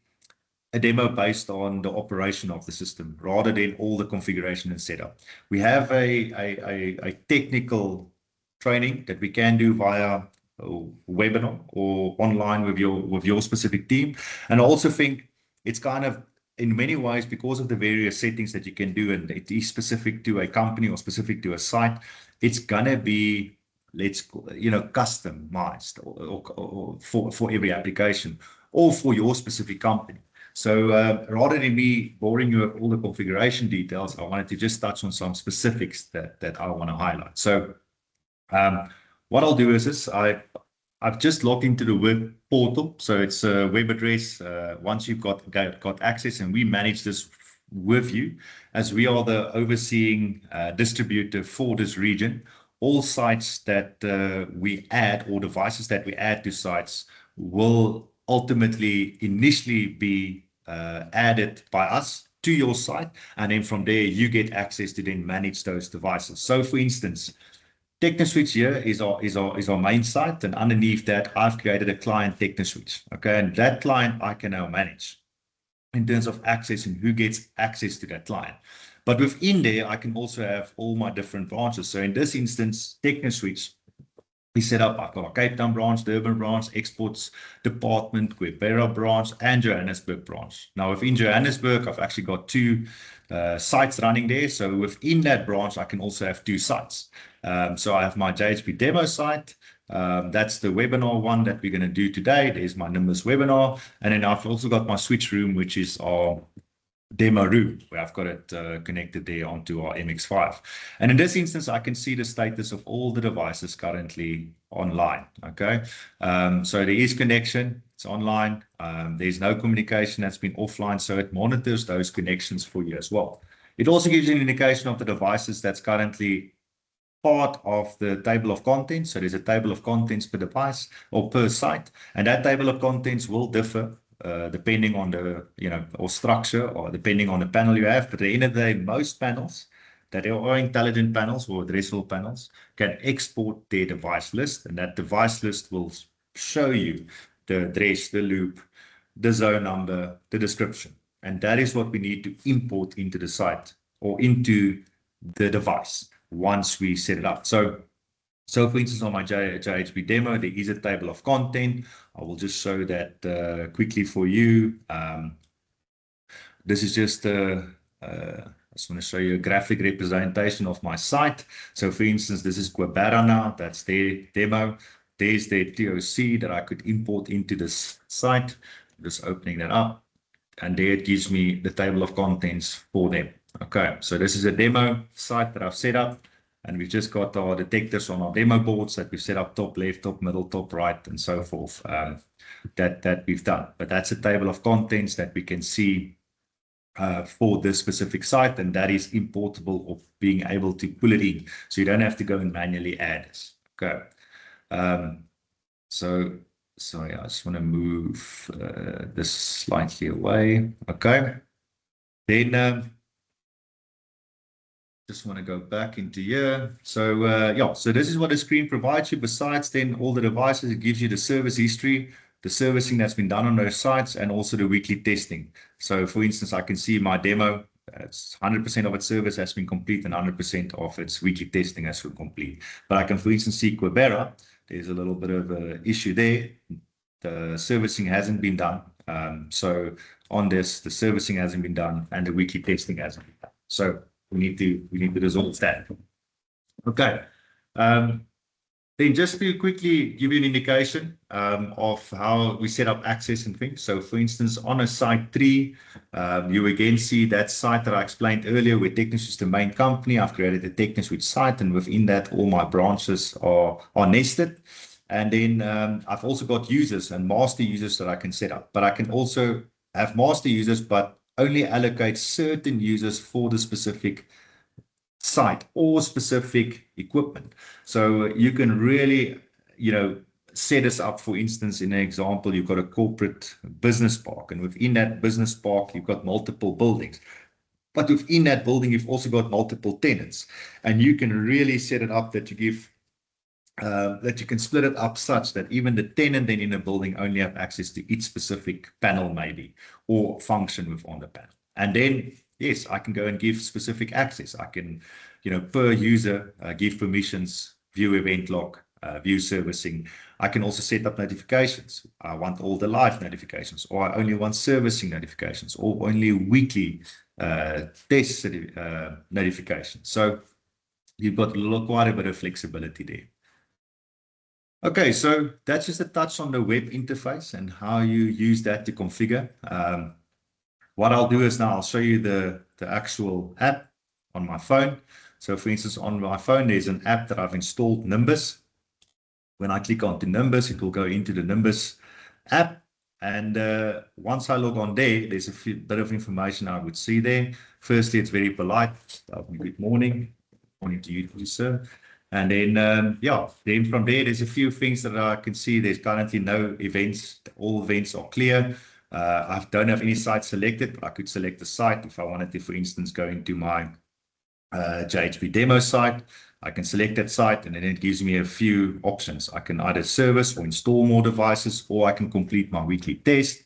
a demo based on the operation of the system rather than all the configuration and setup. We have a technical training that we can do via a webinar or online with your specific team. And I also think it's kind of, in many ways, because of the various settings that you can do, and it is specific to a company or specific to a site, it's gonna be, customized or for every application or for your specific company. So rather than me boring you with all the configuration details, I wanted to just touch on some specifics that I want to highlight. So what I'll do is I've just logged into the web portal. So it's a web address. Once you've got access, and we manage this with you, as we are the overseeing distributor for this region, all sites that we add or devices that we add to sites will ultimately initially be added by us to your site, and then from there you get access to then manage those devices. So for instance, TechnoSwitch here is our main site, and underneath that I've created a client TechnoSwitch. Okay, and that client I can now manage in terms of access and who gets access to that client. But within there I can also have all my different branches. So in this instance, TechnoSwitch is set up. I've got a Cape Town branch, Durban branch, exports department, Guebera branch, and Johannesburg branch. Now within Johannesburg, I've actually got two sites running there. So within that branch, I can also have two sites. So I have my JHP demo site. That's the webinar one that we're going to do today. There's my Nimbus webinar. And then I've also got my switch room, which is our demo room, where I've got it connected there onto our MX5. And in this instance, I can see the status of all the devices currently online. Okay, so there is connection, it's online. There's no communication that's been offline, so it monitors those connections for you as well. It also gives you an indication of the devices that's currently part of the table of contents. So there's a table of contents per device or per site, and that table of contents will differ depending on the, or structure, or depending on the panel you have. But at the end of the day, most panels that are intelligent panels or addressable panels can export their device list, and that device list will show you the address, the loop, the zone number, the description. And that is what we need to import into the site or into the device once we set it up. So for instance, on my JHP demo, there is a table of content. I will just show that quickly for you. This is just I just want to show you a graphic representation of my site. So for instance, this is Guebera now. That's their demo. There's their TOC that I could import into this site. Just opening that up. And there it gives me the table of contents for them. Okay, so this is a demo site that I've set up. And we've just got our detectors on our demo boards that we've set up top left, top middle, top right, and so forth, that we've done. But that's a table of contents that we can see for this specific site, and that is importable or being able to pull it in. So you don't have to go and manually add this. Okay. So sorry, I just want to move this slightly away. Okay. Then just want to go back into here. So yeah, so this is what the screen provides you. Besides then all the devices, it gives you the service history, the servicing that's been done on those sites, and also the weekly testing. So for instance, I can see my demo, it's 100% of its service has been complete and 100% of its weekly testing has been complete. But I can, for instance, see Quebera. There's a little bit of an issue there. The servicing hasn't been done. So on this, the servicing hasn't been done and the weekly testing hasn't been done. So we need to resolve that. Okay. Then just to quickly give you an indication of how we set up access and things. So for instance, on a site 3, you again see that site that I explained earlier where Techniswitch is the main company. I've created a Techniswitch site, and within that all my branches are nested. And then I've also got users and master users that I can set up. But I can also have master users, but only allocate certain users for the specific site or specific equipment. So you can really, set us up, for instance, in an example, you've got a corporate business park, and within that business park, you've got multiple buildings. But within that building, you've also got multiple tenants, and you can really set it up that you give that you can split it up such that even the tenant then in a building only have access to each specific panel maybe, or function within the panel. And then, yes, I can go and give specific access. I can, per user, give permissions, view event log, view servicing. I can also set up notifications. I want all the live notifications, or I only want servicing notifications, or only weekly test notifications. So you've got quite a bit of flexibility there. Okay, so that's just a touch on the web interface and how you use that to configure. What I'll do is now I'll show you the actual app on my phone. So for instance, on my phone, there's an app that I've installed, Nimbus. When I click onto Nimbus, it will go into the Nimbus app. And once I log on there, there's a bit of information I would see there. Firstly, it's very polite. Good morning. Morning to you too, sir. And then, yeah, then from there, there's a few things that I can see. There's currently no events. All events are clear. I don't have any site selected, but I could select the site if I wanted to, for instance, go into my JHP demo site. I can select that site, and then it gives me a few options. I can either service or install more devices, or I can complete my weekly test.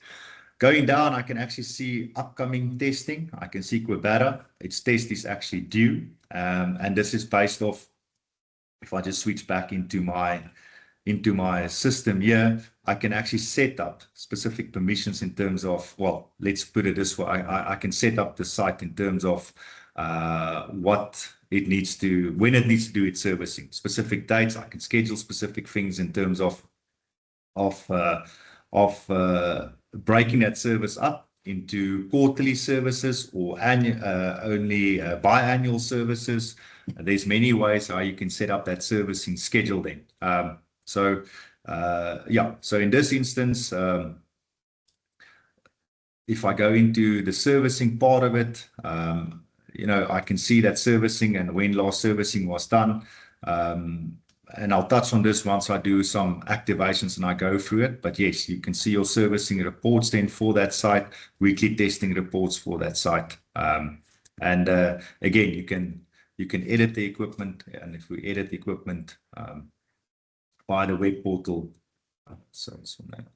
Going down, I can actually see upcoming testing. I can see Quebera. Its test is actually due. And this is based off, if I just switch back into my system here, I can actually set up specific permissions in terms of, well, let's put it this way. I can set up the site in terms of what it needs to, when it needs to do its servicing, specific dates. I can schedule specific things in terms of breaking that service up into quarterly services or only biannual services. There's many ways how you can set up that servicing schedule then. Yeah, so in this instance, if I go into the servicing part of it, I can see that servicing and when last servicing was done. And I'll touch on this once I do some activations and I go through it. But yes, you can see your servicing reports then for that site, weekly testing reports for that site. And again, you can edit the equipment. And if we edit the equipment by the web portal, so this one,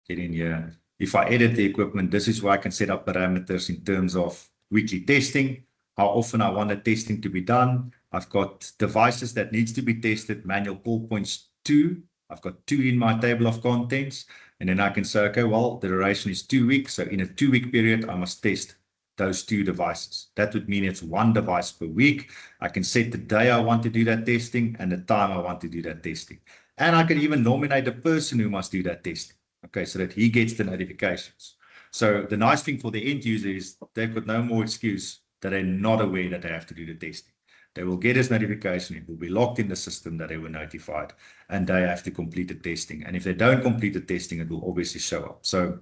get in here. If I edit the equipment, this is where I can set up parameters in terms of weekly testing, how often I want the testing to be done. I've got devices that needs to be tested, manual call points 2. I've got 2 in my table of contents. And then I can say, okay, well, the duration is 2 weeks. So in a 2-week period, I must test those 2 devices. That would mean it's 1 device per week. I can set the day I want to do that testing and the time I want to do that testing. And I can even nominate the person who must do that testing. Okay, so that he gets the notifications. So the nice thing for the end user is they've got no more excuse that they're not aware that they have to do the testing. They will get his notification. It will be locked in the system that they were notified, and they have to complete the testing. And if they don't complete the testing, it will obviously show up. So,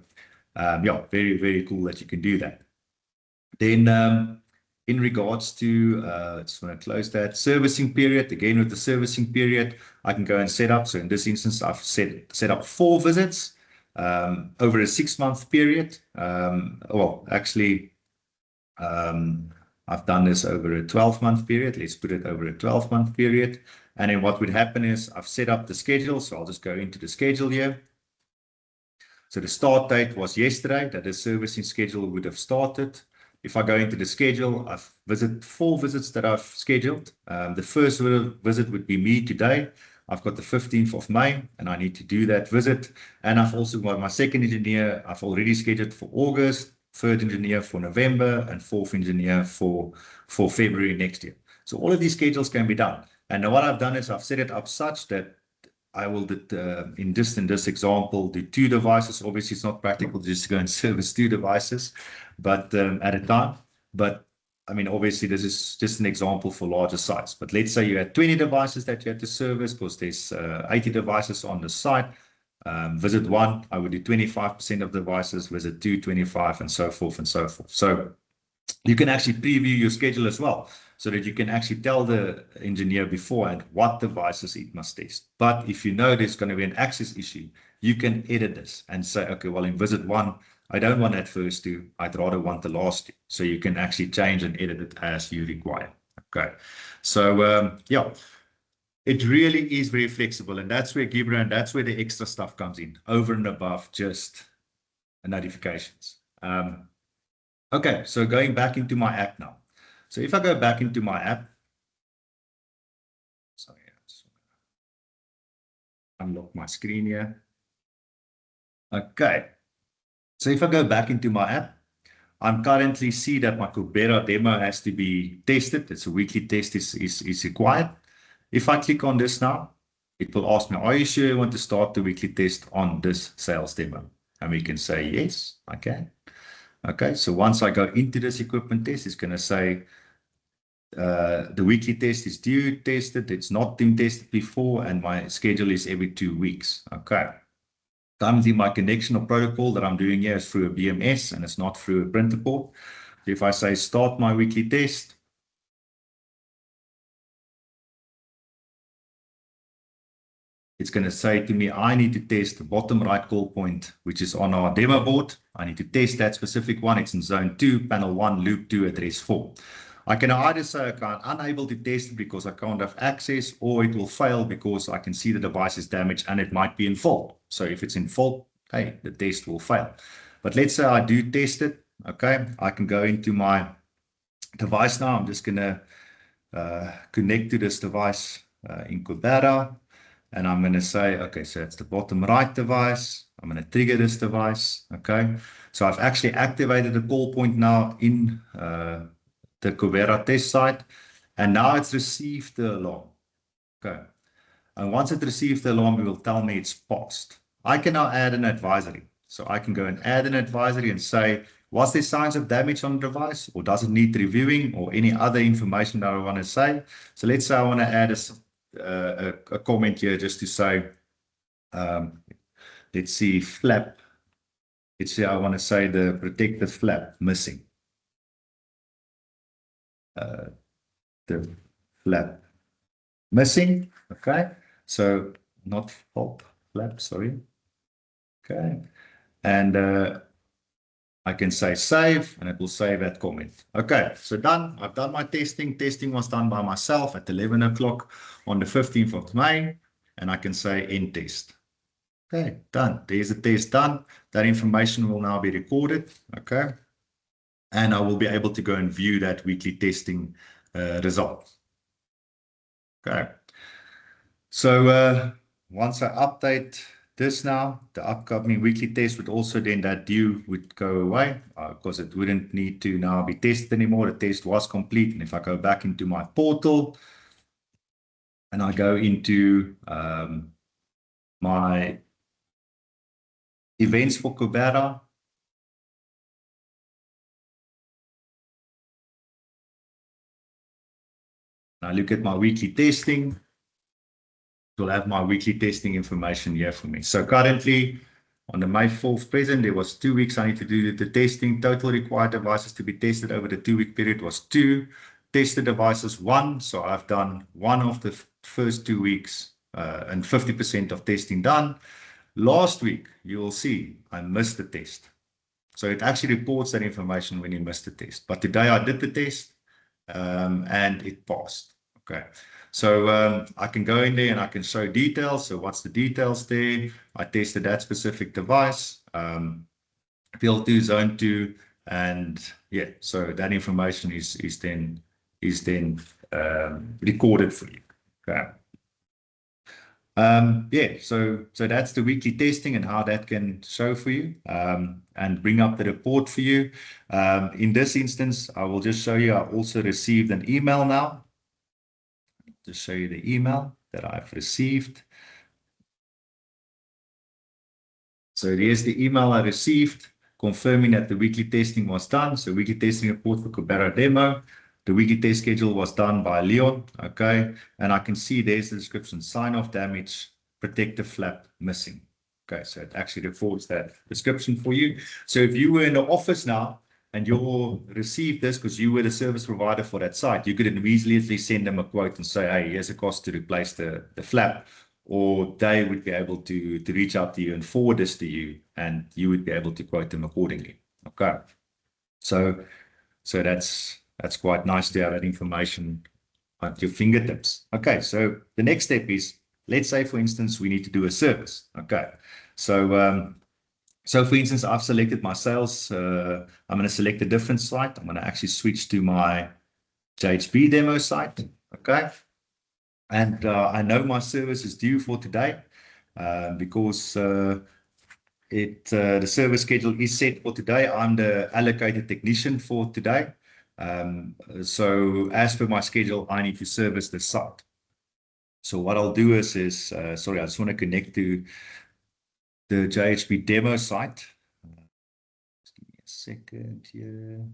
yeah, very, very cool that you can do that. Then in regards to, just want to close that servicing period. Again, with the servicing period, I can go and set up. So in this instance, I've set up 4 visits over a 6-month period. Well, actually, I've done this over a 12-month period. Let's put it over a 12-month period. And then what would happen is I've set up the schedule. So I'll just go into the schedule here. So the start date was yesterday that the servicing schedule would have started. If I go into the schedule, I've visited 4 visits that I've scheduled. The first visit would be me today. I've got the 15th of May and I need to do that visit. And I've also got my second engineer. I've already scheduled for August, third engineer for November, and fourth engineer for February next year. So all of these schedules can be done. And what I've done is I've set it up such that I will, in this example, do 2 devices. Obviously, it's not practical just to go and service 2 devices, but at a time. But I mean, obviously, this is just an example for larger sites. But let's say you had 20 devices that you had to service because there's 80 devices on the site. Visit 1, I would do 25% of devices. Visit 2, 25, and so forth and so forth. So you can actually preview your schedule as well, so that you can actually tell the engineer beforehand what devices it must test. But if you know there's going to be an access issue, you can edit this and say, okay, well, in visit 1, I don't want that first 2. I'd rather want the last 2. So you can actually change and edit it as you require. Okay. So, yeah, it really is very flexible. And that's where Gibrand, that's where the extra stuff comes in, over and above just notifications. Okay, so going back into my app now. So if I go back into my app, sorry, I just unlock my screen here. Okay, so if I go back into my app, I'm currently see that my Cubera demo has to be tested. It's a weekly test is required. If I click on this now, it will ask me, are you sure you want to start the weekly test on this sales demo? And we can say, yes, I can. Okay, so once I go into this equipment test, it's going to say the weekly test is due tested. It's not been tested before, and my schedule is every 2 weeks. Okay. Currently, my connection or protocol that I'm doing here is through a BMS, and it's not through a printer port. So if I say start my weekly test, it's going to say to me, I need to test the bottom right call point, which is on our demo board. I need to test that specific one. It's in zone 2, panel 1, loop 2, address 4. I can either say I'm unable to test it because I can't have access, or it will fail because I can see the device is damaged and it might be in fault. So if it's in fault, hey, the test will fail. But let's say I do test it. Okay, I can go into my device now. I'm just going to connect to this device in Cubera. And I'm going to say, okay, so it's the bottom right device. I'm going to trigger this device. Okay. So I've actually activated the call point now in the Cubera test site. And now it's received the alarm. Okay. And once it receives the alarm, it will tell me it's passed. I can now add an advisory. So I can go and add an advisory and say, was there signs of damage on the device, or does it need reviewing, or any other information that I want to say? So let's say I want to add a comment here just to say, let's see, flap. Let's say I want to say the protective flap missing. The flap missing. Okay. So not fault flap, sorry. Okay. And I can say save, and it will save that comment. Okay, so done. I've done my testing. Testing was done by myself at 11 o'clock on the 15th of May, and I can say end test. Okay, done. There's a test done. That information will now be recorded. Okay, and I will be able to go and view that weekly testing result. Okay, so once I update this now, the upcoming weekly test would also then, that due would go away because it wouldn't need to now be tested anymore. The test was complete. And if I go back into my portal and I go into my events for Cubera, and I look at my weekly testing, will have my weekly testing information here for me. So currently, On the May 4th present, there was 2 weeks I need to do the testing. Total required devices to be tested over the 2-week period was 2. Tested devices 1. So I've done 1 of the first 2 weeks and 50% of testing done. Last week, you will see I missed the test. So it actually reports that information when you missed the test. But today I did the test and it passed. Okay. So I can go in there and I can show details. So what's the details there? I tested that specific device, PL2, Zone 2, and yeah, so that information is then recorded for you. Okay. Yeah, so that's the weekly testing and how that can show for you and bring up the report for you. In this instance, I will just show you I also received an email now. To show you the email that I've received. So here's the email I received confirming that the weekly testing was done. So weekly testing report for Cobera demo. The weekly test schedule was done by Leon. Okay. And I can see there's the description, sign off damage, protective flap missing. Okay. So it actually reports that description for you. So if you were in the office now, and you'll receive this because you were the service provider for that site, you could immediately send them a quote and say, hey, here's a cost to replace the flap, or they would be able to reach out to you and forward this to you, and you would be able to quote them accordingly. Okay. So that's quite nice to have that information at your fingertips. Okay. So the next step is, let's say, for instance, we need to do a service. Okay. So for instance, I've selected my sales. I'm going to select a different site. I'm going to actually switch to my JHB demo site. Okay. And I know my service is due for today because the service schedule is set for today. I'm the allocated technician for today. So as per my schedule, I need to service the site. So what I'll do is sorry, I just want to connect to the JHB demo site. Just give me a second here.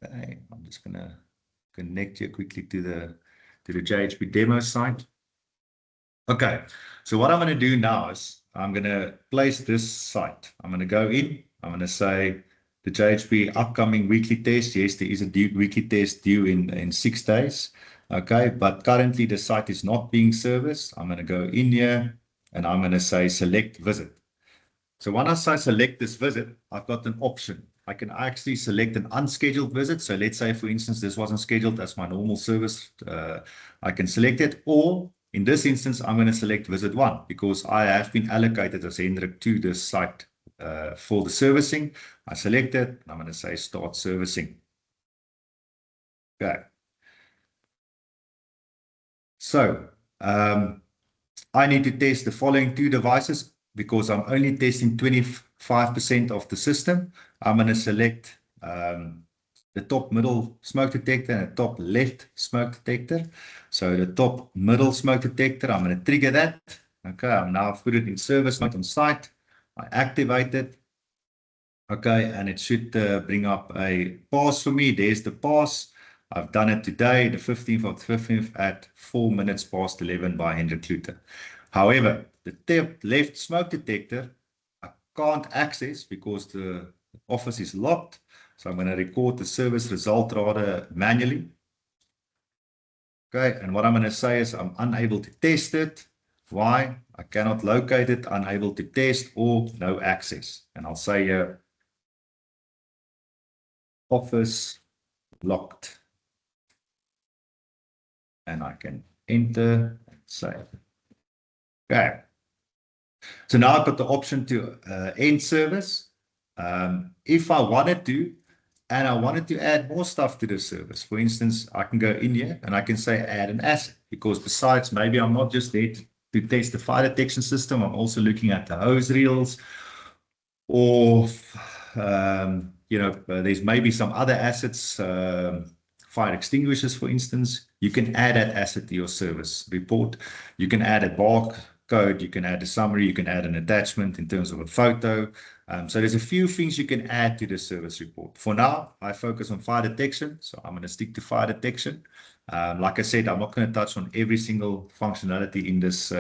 Okay, I'm just going to connect you quickly to the JHB demo site. Okay, so what I'm going to do now is I'm going to place this site. I'm going to go in. I'm going to say the JHB upcoming weekly test. Yes, there is a weekly test due in 6 days. Okay, but currently the site is not being serviced. I'm going to go in here and I'm going to say select visit. So once I select this visit, I've got an option. I can actually select an unscheduled visit. So let's say, for instance, this wasn't scheduled as my normal service. I can select it, or in this instance, I'm going to select visit 1 because I have been allocated as Hendrik to this site for the servicing. I select it and I'm going to say start servicing. Okay. So I need to test the following 2 devices because I'm only testing 25% of the system. I'm going to select the top middle smoke detector and the top left smoke detector. So the top middle smoke detector, I'm going to trigger that. Okay, I'm now put it in service mode on site. I activate it. Okay, and it should bring up a pass for me. There's the pass. I've done it today, the 15th of the 15th at 4 minutes past 11 by Hendrik Klute. However, the top left smoke detector, I can't access because the office is locked. So I'm going to record the service result rather manually. Okay, and what I'm going to say is I'm unable to test it. Why? I cannot locate it, unable to test, or no access. And I'll say office locked. And I can enter and save. Okay. So now I've got the option to end service. If I wanted to, and I wanted to add more stuff to the service, for instance, I can go in here and I can say add an asset, because besides, maybe I'm not just there to test the fire detection system, I'm also looking at the hose reels, or there's maybe some other assets, fire extinguishers, for instance. You can add that asset to your service report. You can add a barcode, you can add a summary, you can add an attachment in terms of a photo. So there's a few things you can add to the service report. For now, I focus on fire detection, so I'm going to stick to fire detection. Like I said, I'm not going to touch on every single functionality in this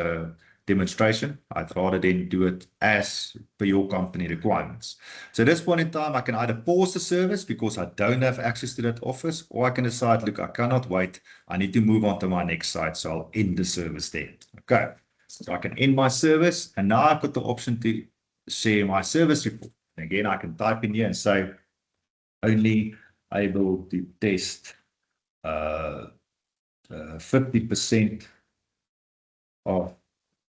demonstration. I'd rather then do it as per your company requirements. So at this point in time, I can either pause the service because I don't have access to that office, or I can decide, look, I cannot wait. I need to move on to my next site. So I'll end the service there. Okay. So I can end my service, and now I've got the option to share my service report. And again, I can type in here and say, only able to test 50% of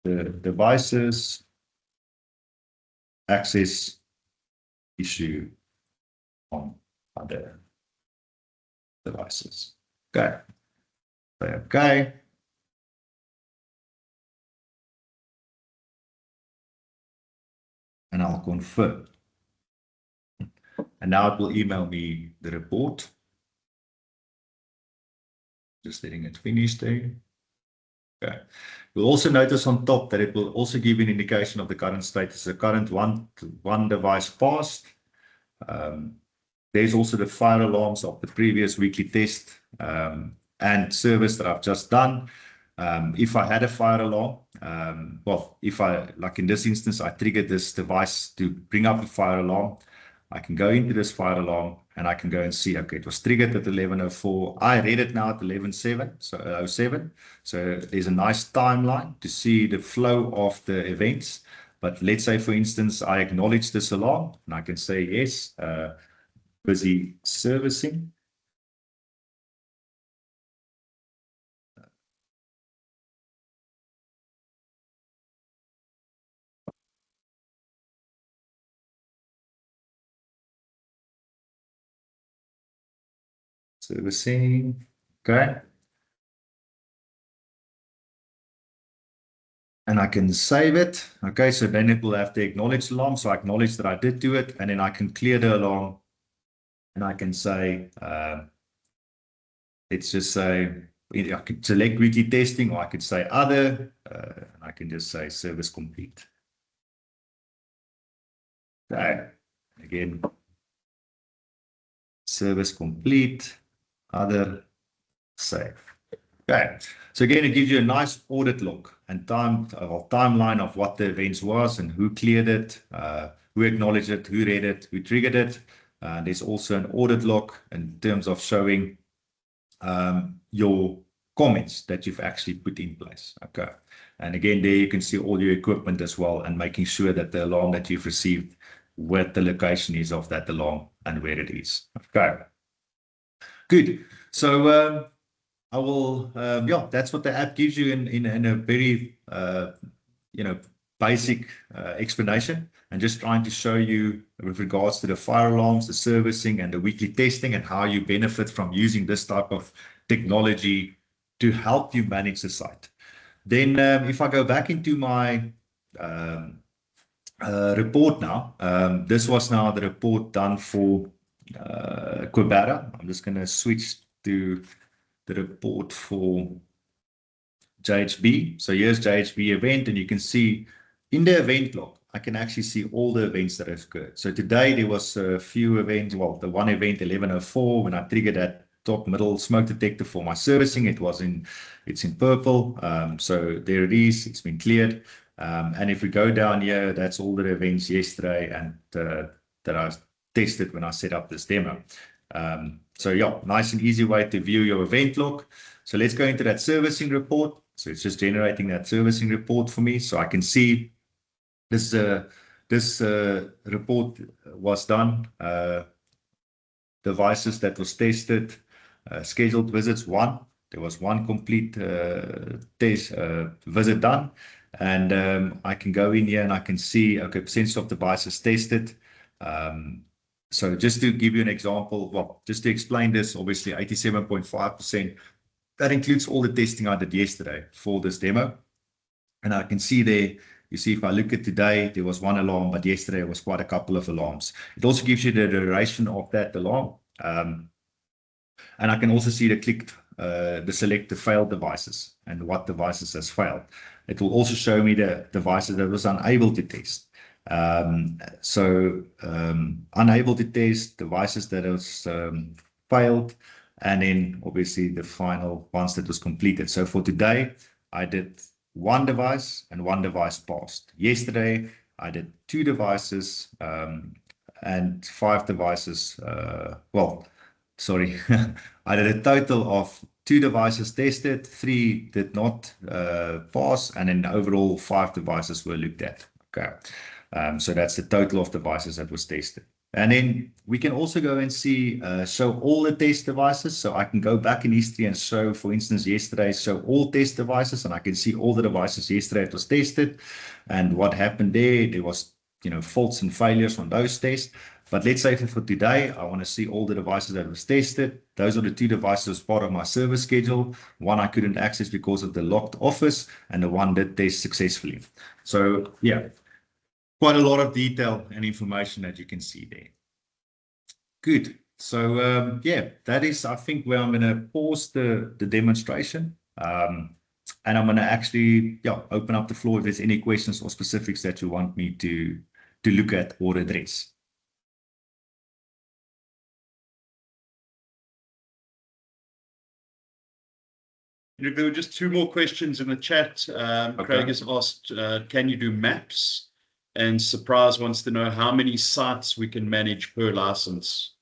the devices, access issue on other devices. Okay. Okay. And I'll confirm. And now it will email me the report. Just letting it finish there. Okay. You'll also notice on top that it will also give you an indication of the current status. The current one device passed. There's also the fire alarms of the previous weekly test and service that I've just done. If I had a fire alarm, well, if like in this instance, I triggered this device to bring up a fire alarm, I can go into this fire alarm and I can go and see, okay, it was triggered at 11:04. I read it now at 11:07, so 07. So there's a nice timeline to see the flow of the events. But let's say, for instance, I acknowledge this alarm and I can say, yes, busy servicing. Servicing, okay. And I can save it. Okay, so then it will have the acknowledge alarm. So I acknowledge that I did do it, and then I can clear the alarm. And I can say, let's just say, I could select weekly testing, or I could say other, and I can just say service complete. Okay, again, service complete, other, save. Okay, so again, it gives you a nice audit log and timeline of what the events was and who cleared it, who acknowledged it, who read it, who triggered it. There's also an audit log in terms of showing your comments that you've actually put in place. Okay, and again, there you can see all your equipment as well, and making sure that the alarm that you've received, what the location is of that alarm and where it is. Okay, good. So I will, yeah, that's what the app gives you in a very, basic explanation, and just trying to show you with regards to the fire alarms, the servicing, and the weekly testing, and how you benefit from using this type of technology to help you manage the site. Then if I go back into my report now, this was now the report done for Quebara. I'm just going to switch to the report for JHB. So here's JHB event, and you can see in the event log, I can actually see all the events that have occurred. So today there was a few events. Well, the one event 11:04, when I triggered that top middle smoke detector for my servicing, it's in purple. So there it is. It's been cleared. And if we go down here, that's all the events yesterday and that I tested when I set up this demo. So yeah, nice and easy way to view your event log. So let's go into that servicing report. So it's just generating that servicing report for me. So I can see this report was done. Devices that was tested, scheduled visits 1. There was 1 complete test visit done. And I can go in here and I can see, okay, percentage of devices tested. So just to give you an example, well, just to explain this, obviously 87.5%, that includes all the testing I did yesterday for this demo. And I can see there, you see, if I look at today, there was 1 alarm, but yesterday it was quite a couple of alarms. It also gives you the duration of that alarm. And I can also see the select the failed devices and what devices has failed. It will also show me the devices that was unable to test. Unable to test, devices that has failed, and then obviously the final once that was completed. So for today, I did one device and one device passed. Yesterday, I did 2 devices and 5 devices. Well, sorry, I did a total of 2 devices tested, 3 did not pass, and then overall 5 devices were looked at. Okay, so that's the total of devices that was tested. And then we can also go and see, show all the test devices. So I can go back in history and show, for instance, yesterday, show all test devices, and I can see all the devices yesterday that was tested and what happened there. There was, faults and failures on those tests. But let's say for today, I want to see all the devices that was tested. Those are the 2 devices as part of my service schedule. One I couldn't access because of the locked office, and the one that test successfully. So yeah, quite a lot of detail and information that you can see there. Good. So yeah, that is, I think, where I'm going to pause the demonstration. And I'm going to actually open up the floor if there's any questions or specifics that you want me to look at or address. There were just 2 more questions in the chat. Okay. Craig has asked, can you do maps? And Surprise wants to know how many sites we can manage per license.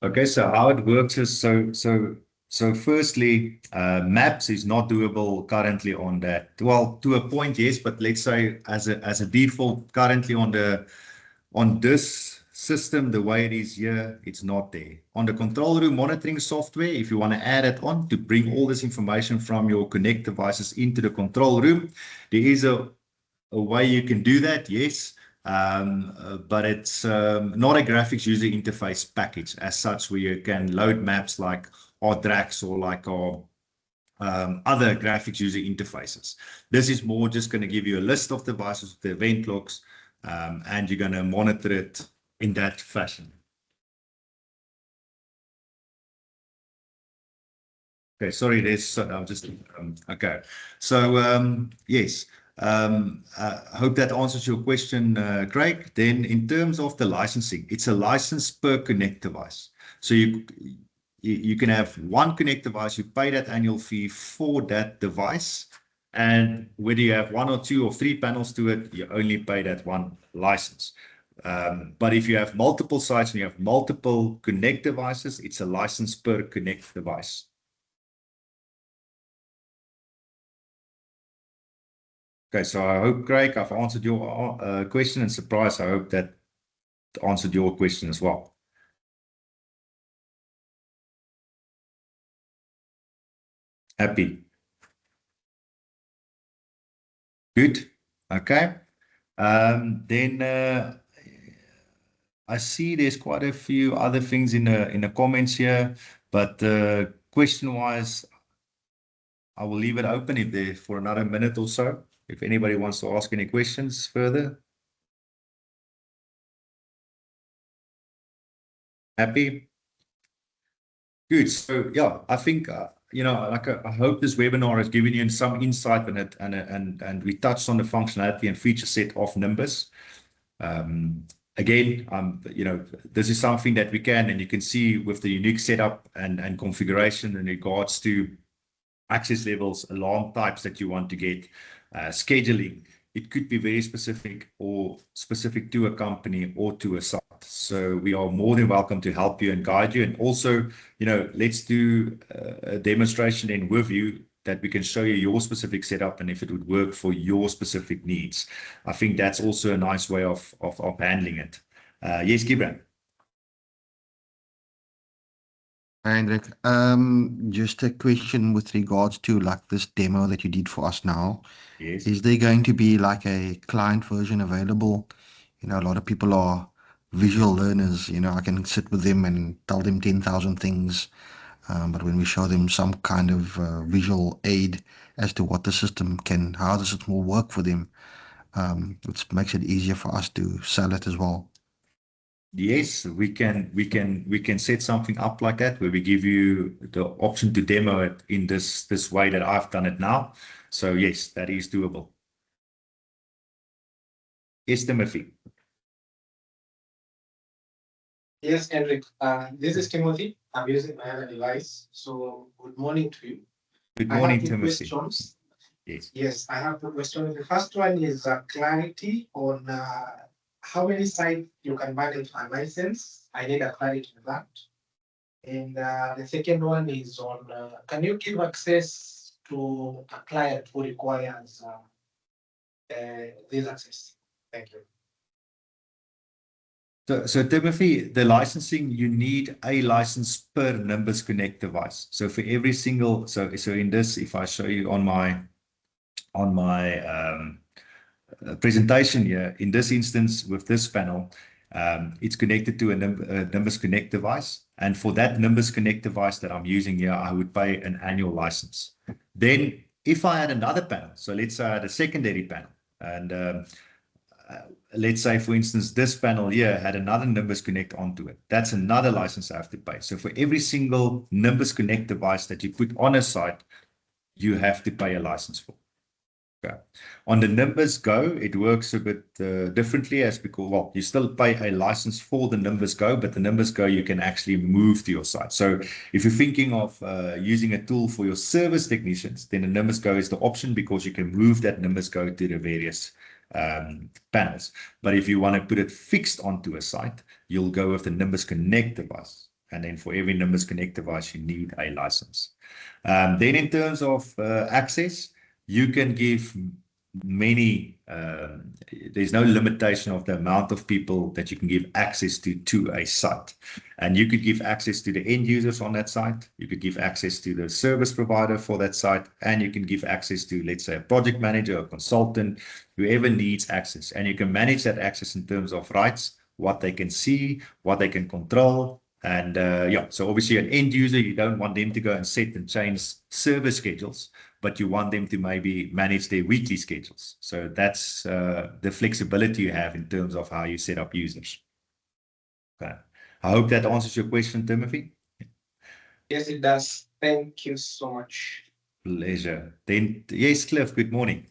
Okay, so how it works is so firstly, maps is not doable currently on that. Well, to a point, yes, but let's say as a default currently on this system, the way it is here, it's not there. On the control room monitoring software, if you want to add it on to bring all this information from your Connect devices into the control room, there is a way you can do that, yes. But it's not a graphics user interface package as such, where you can load maps like our Drax or like our other graphics user interfaces. This is more just going to give you a list of devices with the event logs, and you're going to monitor it in that fashion. Okay, sorry, there's I'm just okay. So yes. I hope that answers your question, Craig. Then in terms of the licensing, it's a license per Connect device. So you can have one Connect device, you pay that annual fee for that device, and whether you have 1 or 2 or 3 panels to it, you only pay that one license. But if you have multiple sites and you have multiple Connect devices, it's a license per Connect device. Okay, so I hope, Craig, I've answered your question, and Surprise, I hope that answered your question as well. Happy. Good. Okay. Then I see there's quite a few other things in the comments here, but question-wise, I will leave it open if there for another minute or so. If anybody wants to ask any questions further. Happy? Good. So yeah, I think like I hope this webinar has given you some insight on it, and we touched on the functionality and feature set of Nimbus. Again, this is something that we can, and you can see with the unique setup and configuration in regards to access levels, alarm types that you want to get, scheduling. It could be very specific or specific to a company or to a site. So we are more than welcome to help you and guide you. And also, let's do a demonstration then with you that we can show you your specific setup and if it would work for your specific needs. I think that's also a nice way of handling it. Yes, Gibran. Hendrik, just a question with regards to like this demo that you did for us now. Yes. Is there going to be like a client version available? A lot of people are visual learners. I can sit with them and tell them 10,000 things. But when we show them some kind of visual aid as to what the system can, how the system will work for them, it makes it easier for us to sell it as well. Yes, we can set something up like that where we give you the option to demo it in this way that I've done it now. So yes, that is doable. Yes, Timothy. Yes, Hendrik. This is Timothy. I'm using my other device. So good morning to you. Good I morning, have two Timothy. questions. Yes. Yes, I have two questions. The first one is clarity on how many sites you can manage a license. I need a clarity on that. And the second one is on can you give access to a client who requires this access? Thank you. So Timothy, the licensing, you need a license per Nimbus Connect device. So for every single, so in this, if I show you on my presentation here, in this instance with this panel, it's connected to a Nimbus Connect device. And for that Nimbus Connect device that I'm using here, I would pay an annual license. Then if I had another panel, so let's say I had a secondary panel, and let's say, for instance, this panel here had another Nimbus Connect onto it. That's another license I have to pay. So for every single Nimbus Connect device that you put on a site, you have to pay a license for. Okay. On the Nimbus Go, it works a bit differently as because, well, you still pay a license for the Nimbus Go, but the Nimbus Go you can actually move to your site. So if you're thinking of using a tool for your service technicians, then the Nimbus Go is the option because you can move that Nimbus Go to the various panels. But if you want to put it fixed onto a site, you'll go with the Nimbus Connect device. And then for every Nimbus Connect device, you need a license. Then in terms of access, you can give many, there's no limitation of the amount of people that you can give access to a site. And you could give access to the end users on that site. You could give access to the service provider for that site. And you can give access to, let's say, a project manager or consultant, whoever needs access. And you can manage that access in terms of rights, what they can see, what they can control. And yeah, so obviously an end user, you don't want them to go and set and change service schedules, but you want them to maybe manage their weekly schedules. So that's the flexibility you have in terms of how you set up users. Okay. I hope that answers your question, Timothy. Yes, it does. Thank you so much. Pleasure. Then, yes, Cliff, good morning.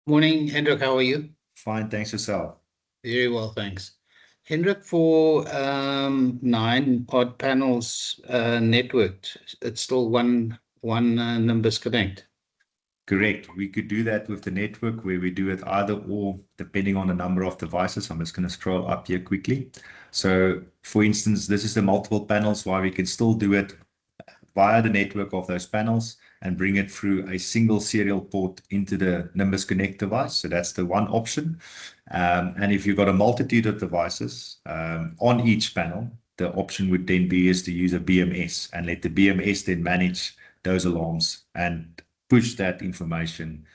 Morning, Hendrik, how are you? Fine, thanks yourself. Very well, thanks. Hendrik, for 9 odd panels networked, it's still one Nimbus Connect. Correct. We could do that with the network where we do it either or depending on the number of devices. I'm just going to scroll up here quickly. So for instance, this is the multiple panels where we can still do it via the network of those panels and bring it through a single serial port into the Nimbus Connect device. So that's the one option. And if you've got a multitude of devices on each panel, the option would then be is to use a BMS and let the BMS then manage those alarms and push that information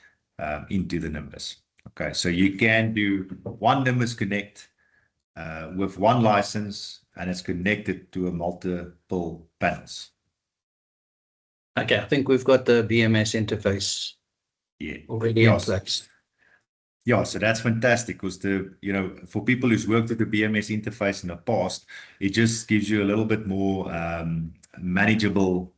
into the Nimbus. Okay, so you can do one Nimbus Connect with one license and it's connected to a multiple panels. Okay, I think we've got the BMS interface already in place. Yeah, so that's fantastic because for people who's worked with the BMS interface in the past, it just gives you a little bit more manageable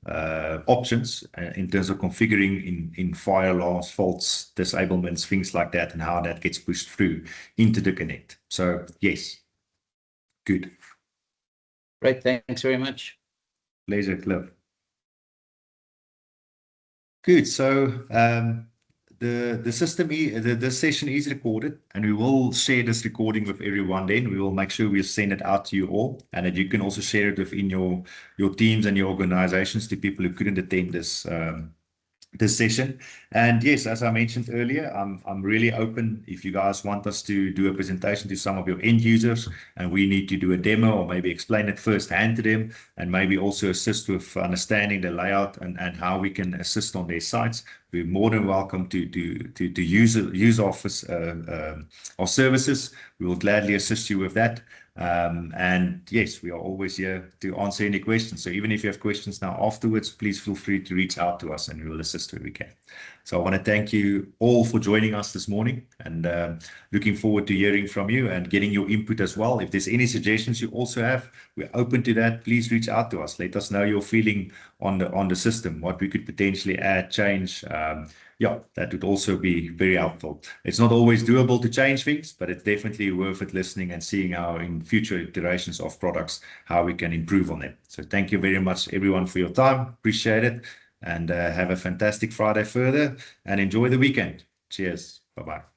options in terms of configuring in fire alarms, faults, disablements, things like that, and how that gets pushed through into the Connect. So yes, good. Great, thanks very much. Pleasure, Cliff. Good. So the system, the session is recorded, and we will share this recording with everyone. Then we will make sure we'll send it out to you all, and that you can also share it within your teams and your organizations to people who couldn't attend this session. And yes, as I mentioned earlier, I'm really open if you guys want us to do a presentation to some of your end users and we need to do a demo or maybe explain it firsthand to them and maybe also assist with understanding the layout and how we can assist on their sites. We're more than welcome to use our services. We will gladly assist you with that. And yes, we are always here to answer any questions. So even if you have questions now afterwards, please feel free to reach out to us and we will assist where we can. So I want to thank you all for joining us this morning and looking forward to hearing from you and getting your input as well. If there's any suggestions you also have, we're open to that. Please reach out to us. Let us know your feeling on the system, what we could potentially add, change. yeah, that would also be very helpful. It's not always doable to change things, but it's definitely worth it listening and seeing how in future iterations of products, how we can improve on them. So thank you very much, everyone, for your time. Appreciate it. And have a fantastic Friday further and enjoy the weekend. Cheers. Bye-bye.